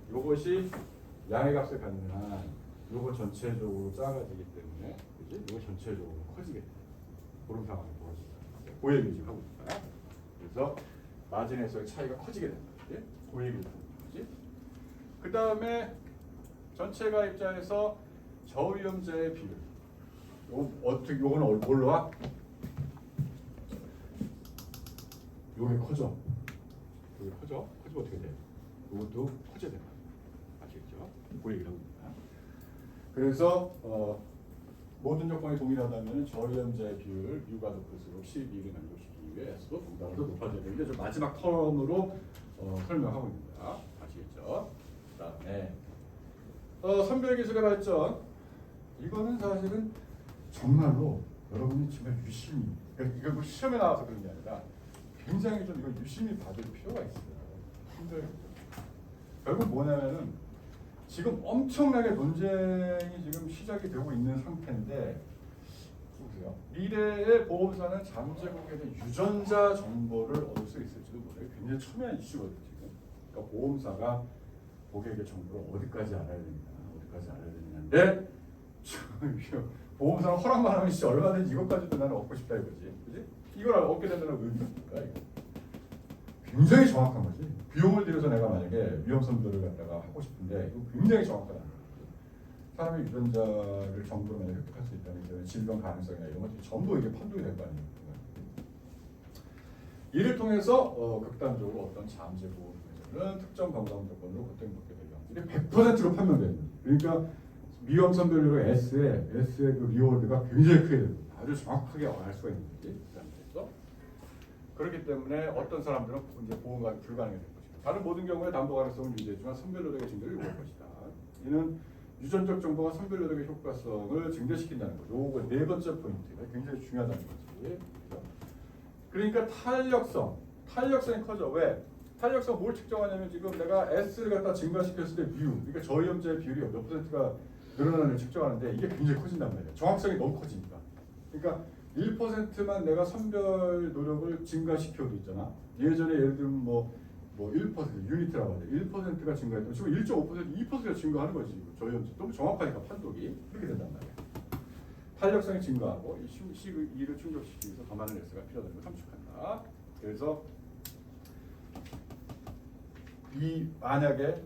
이것이 양의 값을 갖는 한 이거 전체적으로 작아지기 때문에, 그지? 이거 전체적으로 커지게 돼. 그런 상황이 벌어진다. 그 얘기를 지금 하고 있다. 그래서 마진에서의 차이가 커지게 된다. 그지? 그 얘기를 하고 있지. 그 다음에 전체가 입장에서 저위험자의 비율. 요거는 뭘로 와? 요게 커져. 요게 커져. 커지면 어떻게 돼? 이것도 커져야 된다. 아시겠죠? 그 얘기를 하고 있다. 그래서 모든 조건이 동일하다면 저위험자의 비율 U가 높을수록 CB를 만족시키기 위해 S도 동당으로 높아져야 되는데, 저 마지막 텀으로 설명하고 있습니다. 아시겠죠? 그 다음에 선별기술의 발전. 이거는 사실은 정말로 여러분이 정말 유심히, 그러니까 이거 뭐 시험에 나와서 그런 게 아니라 굉장히 좀 이거 유심히 받을 필요가 있어요. 선별기술. 결국 뭐냐면은 지금 엄청나게 논쟁이 지금 시작이 되고 있는 상태인데, 보세요. 미래의 보험사는 잠재국에 대한 유전자 정보를 얻을 수 있을지도 몰라요. 굉장히 첨예한 이슈거든요. 지금. 그러니까 보험사가 고객의 정보를 어디까지 알아야 되느냐인데, 보험사는 허락만 하면 얼마든지 이것까지도 나는 얻고 싶다 이거지. 그지? 이걸 얻게 된다는 의미가 뭘까? 굉장히 정확한 거지. 비용을 들여서 내가 만약에 위험 선별을 갖다가 하고 싶은데 이거 굉장히 정확하다는 거지. 사람의 유전자를 정보로 만약 획득할 수 있다는 게 질병 가능성이나 이런 것들이 전부 이게 판독이 될 거 아니에요. 이를 통해서 극단적으로 어떤 잠재 보험회사는 특정 건강 조건으로 보장받게 될 확률이 100%로 판명되는 거예요. 그러니까 위험 선별료로 S의 그 리워드가 굉장히 크게 됩니다. 아주 정확하게 알 수가 있는 거지. 그렇기 때문에 어떤 사람들은 이제 보험가 불가능이 될 것이다. 다른 모든 경우에 담보 가능성은 유지했지만 선별료력의 증대를 요구할 것이다. 이는 유전적 정보가 선별료력의 효과성을 증대시킨다는 거죠. 요거 네 번째 포인트가 굉장히 중요하다는 거지. 그러니까 탄력성이 커져. 왜? 탄력성 뭘 측정하냐면 지금 내가 S를 갖다 증가시켰을 때 뮤, 그러니까 저위험자의 비율이 몇 %가 늘어나는 처정하는데 이게 굉장히 커진단 말이에요. 정확성이 너무 커지니까. 그러니까 1%만 내가 선별 노력을 증가시켜도 있잖아. 예전에 예를 들면 뭐 1% 유니트라고 하죠. 1%가 증가했다면 지금 1.5% 2%가 증가하는 거지. 저희는 너무 정확하니까 판독이 그렇게 된단 말이야. 탄력성이 증가하고 이 C2를 충족시키기 위해서 더 많은 S가 필요하다는 걸 함축한다. 그래서 만약에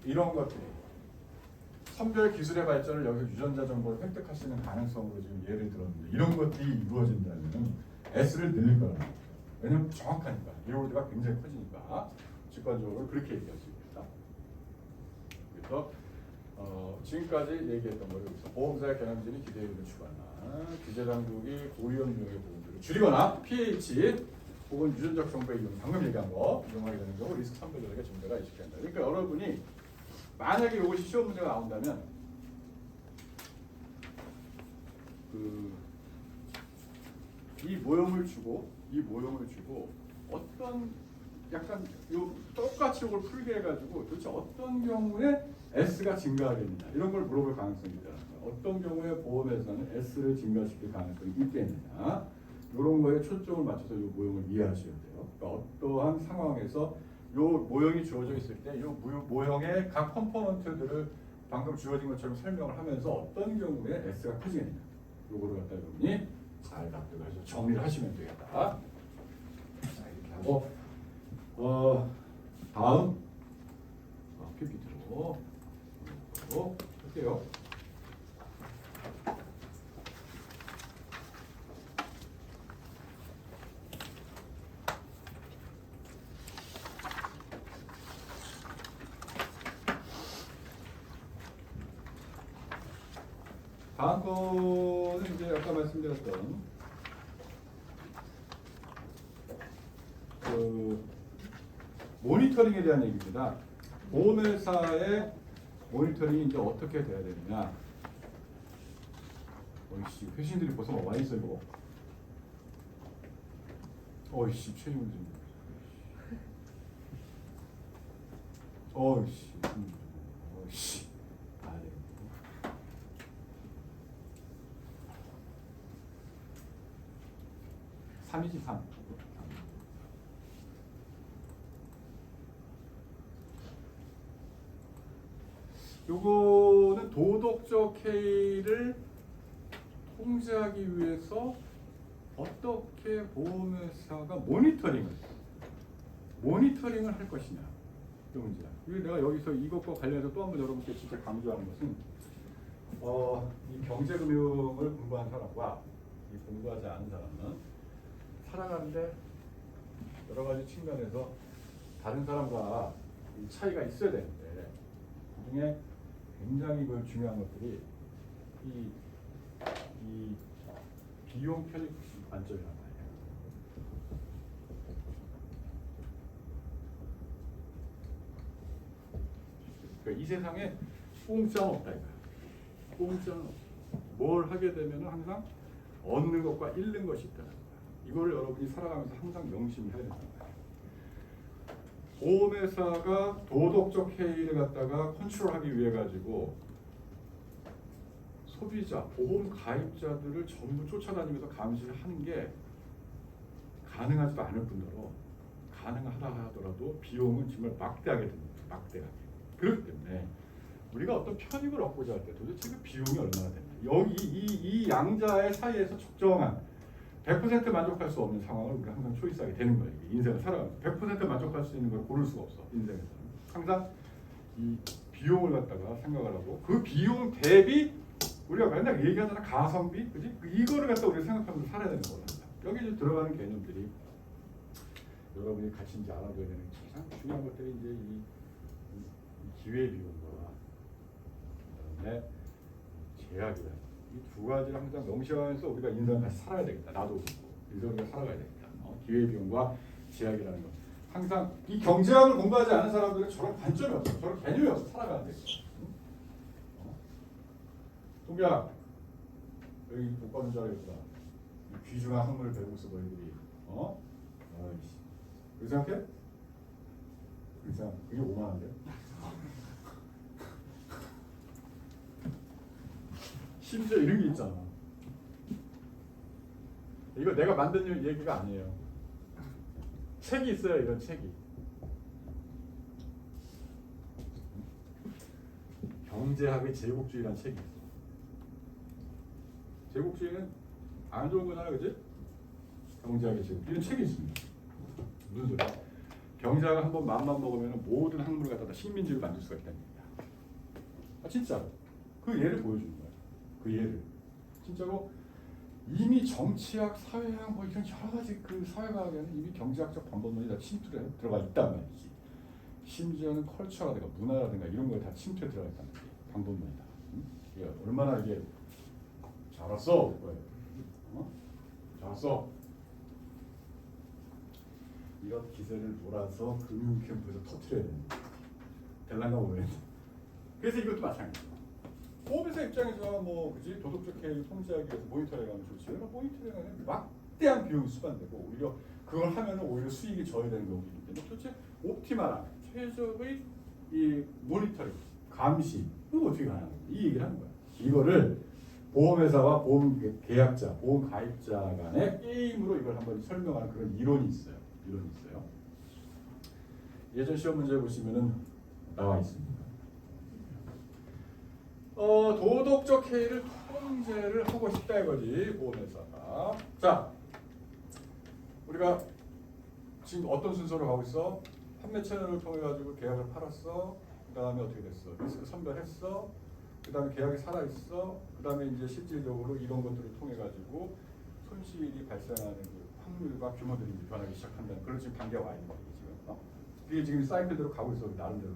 이런 것들이 선별 기술의 발전을 여기서 유전자 정보를 획득할 수 있는 가능성으로 지금 예를 들었는데 이런 것들이 이루어진다면 S를 늘릴 거라는 거죠. 왜냐면 정확하니까 리워드가 굉장히 커지니까 직관적으로 그렇게 얘기할 수 있겠다. 그래서 지금까지 얘기했던 거를 여기서 보험사의 경영진이 기대율을 추가하나 규제 당국이 고위험 유형의 보험료를 줄이거나 pH 혹은 유전적 정보의 이용, 방금 얘기한 거 이용하게 되는 경우 리스크 선별력의 증대가 있게 한다. 그러니까 여러분이 만약에 이것이 시험 문제가 나온다면 이 모형을 주고 어떤 약간 요 똑같이 이걸 풀게 해가지고 도대체 어떤 경우에 S가 증가하겠느냐 이런 걸 물어볼 가능성이 있다. 어떤 경우에 보험회사는 S를 증가시킬 가능성이 있겠느냐 이런 거에 초점을 맞춰서 이 모형을 이해하셔야 돼요. 그러니까 어떠한 상황에서 이 모형이 주어져 있을 때 이 모형의 각 컴포넌트들을 방금 주어진 것처럼 설명을 하면서 어떤 경우에 S가 커지겠느냐 요거를 갖다 여러분이 잘 납득해서 정리를 하시면 되겠다. 자 이렇게 하고 다음 PPT로 할게요. 다음 거는 이제 아까 말씀드렸던 그 모니터링에 대한 얘기입니다. 보험회사의 모니터링이 이제 어떻게 돼야 되느냐. 어이씨, 회신들이 벌써 와 있어 이거. 어이씨, 최종 좀. 어이씨, 어이씨. 아, 네. 3이지 3. 요거는 도덕적 해이를 통제하기 위해서 어떻게 보험회사가 모니터링을 할 것이냐 이 문제야. 이게 내가 여기서 이것과 관련해서 또 한 번 여러분께 진짜 강조하는 것은 이 경제금융을 공부한 사람과 이 공부하지 않은 사람은 살아가는데 여러 가지 측면에서 다른 사람과 이 차이가 있어야 되는데 그 중에 굉장히 그 중요한 것들이 이 비용 편익 관점이란 말이에요. 그러니까 이 세상에 공짜는 없다 이거야. 공짜는 없어. 뭘 하게 되면 항상 얻는 것과 잃는 것이 있다는 거야. 이거를 여러분이 살아가면서 항상 명심해야 된다는 거야. 보험회사가 도덕적 해이를 갖다가 컨트롤하기 위해 가지고 소비자, 보험 가입자들을 전부 쫓아다니면서 감시를 하는 게 가능하지도 않을 뿐더러 가능하다 하더라도 비용은 정말 막대하게 됩니다. 막대하게. 그렇기 때문에 우리가 어떤 편익을 얻고자 할 때 도대체 그 비용이 얼마나 되냐. 여기 이 양자의 사이에서 적정한 100% 만족할 수 없는 상황을 우리가 항상 초이스하게 되는 거예요. 인생을 살아가면서 100% 만족할 수 있는 걸 고를 수가 없어. 인생에서는 항상 이 비용을 갖다가 생각을 하고 그 비용 대비 우리가 맨날 얘기하잖아. 가성비, 그지? 이거를 갖다 우리가 생각하면서 살아야 되는 거야. 여기 이제 들어가는 개념들이 여러분이 같이 이제 알아둬야 되는 가장 중요한 것들이 이제 이 기회 비용과 그다음에 제약이다. 이 두 가지를 항상 명시하면서 우리가 인생을 같이 살아야 되겠다. 나도 그렇고 인생을 우리가 살아가야 되겠다. 기회 비용과 제약이라는 것. 항상 이 경제학을 공부하지 않은 사람들은 저런 관점이 없어. 저런 개념이 없어. 살아가는데. 동기야, 여기 못 가는 줄 알겠구나. 귀중한 학문을 배우고 있어 너희들이. 아이씨. 그렇게 생각해? 그렇게 생각. 그게 5만 원인데? 심지어 이런 게 있잖아. 이거 내가 만든 얘기가 아니에요. 책이 있어요. 이런 책이. 경제학의 제국주의라는 책이 있어. 제국주의는 안 좋은 거잖아, 그지? 경제학의 제국주의. 이런 책이 있습니다. 무슨 소리야? 경제학을 한번 마음만 먹으면 모든 학문을 갖다가 식민지를 만들 수가 있다는 얘기야. 진짜로. 그 예를 보여주는 거야. 그 예를. 진짜로 이미 정치학, 사회학 뭐 이런 여러 가지 그 사회과학에는 이미 경제학적 방법론이 다 침투에 들어가 있단 말이지. 심지어는 컬처라든가 문화라든가 이런 거에 다 침투에 들어가 있다는 게 방법론이다. 이게 얼마나 이게 잘 왔어? 잘 왔어? 이런 기세를 몰아서 금융캠프에서 터트려야 됩니다. 될란가 모르겠네. 그래서 이것도 마찬가지야. 보험회사 입장에서 뭐 그지 도덕적 해이를 통제하기 위해서 모니터링하면 좋지. 그러나 모니터링은 막 막대한 비용이 수반되고 오히려 그걸 하면은 오히려 수익이 저해되는 경우도 있기 때문에 도대체 옵티말한 최적의 이 모니터링 감시 이거 어떻게 가능한 거야? 이 얘기를 하는 거야. 이거를 보험회사와 보험 계약자, 보험 가입자 간의 게임으로 이걸 한번 설명하는 그런 이론이 있어요. 예전 시험 문제 보시면은 나와 있습니다. 도덕적 해이를 통제를 하고 싶다 이거지 보험회사가. 자, 우리가 지금 어떤 순서로 가고 있어? 판매 채널을 통해 가지고 계약을 팔았어. 그 다음에 어떻게 됐어? 리스크 선별했어. 그 다음에 계약이 살아있어. 그 다음에 이제 실질적으로 이런 것들을 통해 가지고 손실이 발생하는 그 확률과 규모들이 변하기 시작한다는 그런 지금 단계가 와 있는 거예요 지금. 이게 지금 사이클대로 가고 있어 나름대로.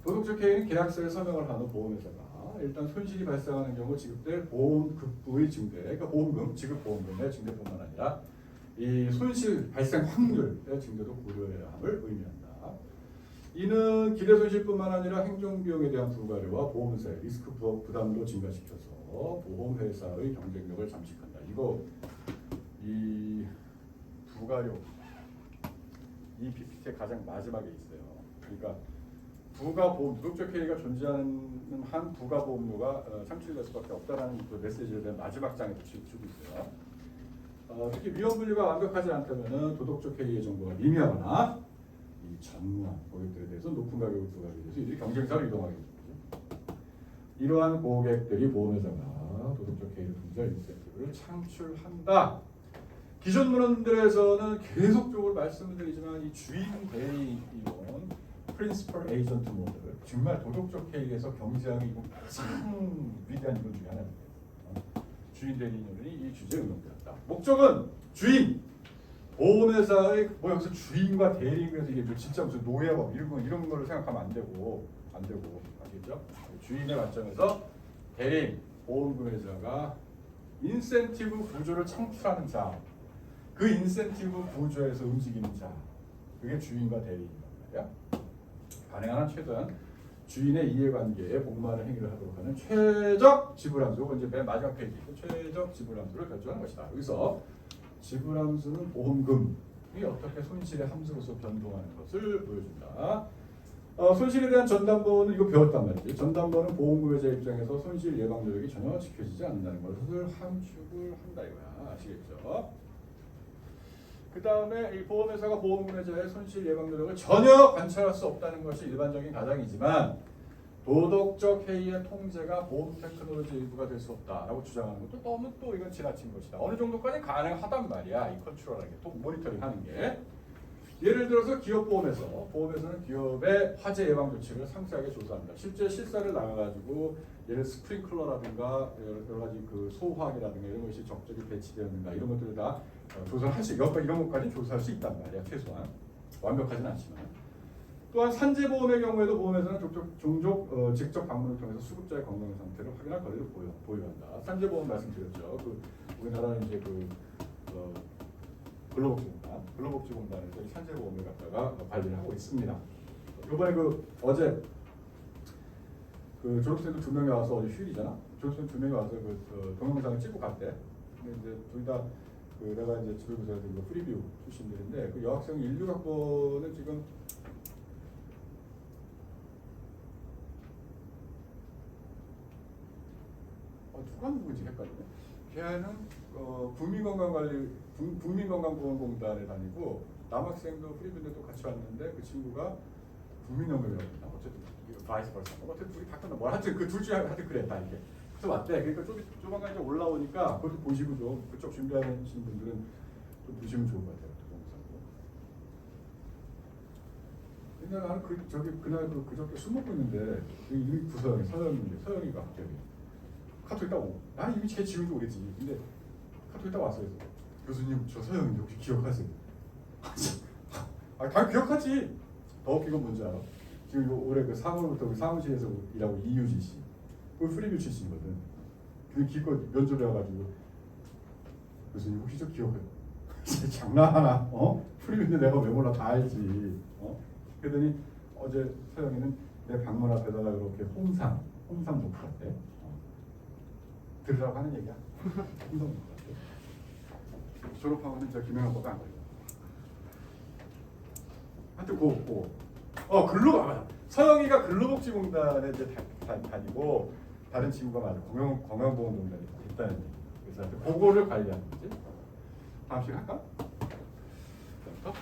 도덕적 해이는 계약서에 서명을 하는 보험회사가 일단 손실이 발생하는 경우 지급될 보험 급부의 증대, 그러니까 보험금, 지급 보험금의 증대뿐만 아니라 이 손실 발생 확률의 증대도 고려해야 함을 의미한다. 이는 기대 손실뿐만 아니라 행정비용에 대한 부가료와 보험사의 리스크 부담도 증가시켜서 보험회사의 경쟁력을 잠식한다. 이거 이 부가료 이 PPT의 가장 마지막에 있어요. 그러니까 부가보험, 도덕적 해이가 존재하는 한 부가보험료가 창출될 수밖에 없다라는 그 메시지에 대한 마지막 장에 주고 있어요. 특히 위험 분류가 완벽하지 않다면 도덕적 해이의 정보가 미미하거나 이 전무한 고객들에 대해서 높은 가격을 부과하게 돼서 이들이 경쟁사로 이동하게 됩니다. 이러한 고객들이 보험회사가 도덕적 해이를 통제할 인센티브를 창출한다. 기존 문헌들에서는 계속적으로 말씀을 드리지만 이 주인 대리 이론, 프린시펄 에이전트 모델, 정말 도덕적 해이에서 경제학의 가장 위대한 이론 중에 하나입니다. 주인 대리 이론이 이 주제에 응용되었다. 목적은 주인, 보험회사의 뭐 여기서 주인과 대리인 그래서 이게 진짜 무슨 노예법 이런 거를 생각하면 안 되고 아시겠죠? 주인의 관점에서 대리인, 보험회사가 인센티브 구조를 창출하는 자, 그 인센티브 구조에서 움직이는 자, 그게 주인과 대리인이란 말이야. 가능한 한 최대한 주인의 이해관계에 복마는 행위를 하도록 하는 최적 지불함수, 이제 맨 마지막 페이지 최적 지불함수를 결정하는 것이다. 여기서 지불함수는 보험금이 어떻게 손실의 함수로서 변동하는 것을 보여준다. 손실에 대한 전담보는 이거 배웠단 말이지. 전담보는 보험금회사 입장에서 손실 예방 노력이 전혀 지켜지지 않는다는 것을 함축을 한다 이거야. 아시겠죠? 그 다음에 이 보험회사가 보험금회사의 손실 예방 노력을 전혀 관찰할 수 없다는 것이 일반적인 가정이지만 도덕적 해이의 통제가 보험 테크놀로지 일부가 될 수 없다라고 주장하는 것도 너무 또 이건 지나친 것이다. 어느 정도까지 가능하단 말이야. 이 컨트롤하는 게, 또 모니터링하는 게. 예를 들어서 보험에서는 기업의 화재 예방 조치를 상세하게 조사합니다. 실제 실사를 나가가지고 예를 스프링클러라든가 여러 가지 그 소화기라든가 이런 것이 적절히 배치되었는가 이런 것들을 다 조사를 할 수 이런 것까지 조사할 수 있단 말이야. 최소한 완벽하지는 않지만. 또한 산재보험의 경우에도 보험에서는 종종 직접 방문을 통해서 수급자의 건강 상태를 확인할 권리를 보유한다. 산재보험 말씀드렸죠. 우리나라는 이제 근로복지공단에서 이 산재보험을 갖다가 관리를 하고 있습니다. 이번에 어제 졸업생들 2명이 와서 어제 휴일이잖아. 졸업생 2명이 와서 동영상을 찍고 갔대. 근데 이제 둘 다 내가 이제 지도교사에서 프리뷰 출신들인데 그 여학생 16학번은 지금 누가 누구지 헷갈리네. 걔는 국민건강보험공단에 다니고 남학생도 프리뷰인데 또 같이 왔는데 그 친구가 국민연금이라고 했나? 어쨌든 바이스 벌써 어쨌든 둘이 바뀌었나? 뭐 하여튼 그 둘 중에 하여튼 그래 다 이게. 그래서 왔대. 그러니까 조만간 이제 올라오니까 그것도 보시고 좀 그쪽 준비하시는 분들은 좀 보시면 좋을 것 같아요. 근데 나는 그날 그저께 술 먹고 있는데 이 서영이가 갑자기 카톡 있다 오고 나는 이미 제 지은 지 오래지. 근데 카톡 있다 왔어요. 교수님 저 서영이 혹시 기억하세요? 당연히 기억하지. 더 웃긴 건 뭔지 알아? 지금 올해 3월부터 우리 사무실에서 일하고 이유진 씨 프리뷰 출신이거든. 근데 기껏 면접에 와가지고 교수님 혹시 저 기억해요? 장난하나? 프리뷰인데 내가 왜 몰라? 다 알지. 그러더니 어제 서영이는 내 방문 앞에다가 이렇게 홍삼 녹았대. 들으라고 하는 얘기야. 홍삼 녹았대. 졸업하고는 진짜 김영하고도 안 걸려. 하여튼 고. 근로 맞아. 서영이가 근로복지공단에 이제 다니고 다른 친구가 맞아 건강보험공단에 있다는 얘기. 그래서 하여튼 그거를 관리하는 거지. 다음 시간 할까? 또?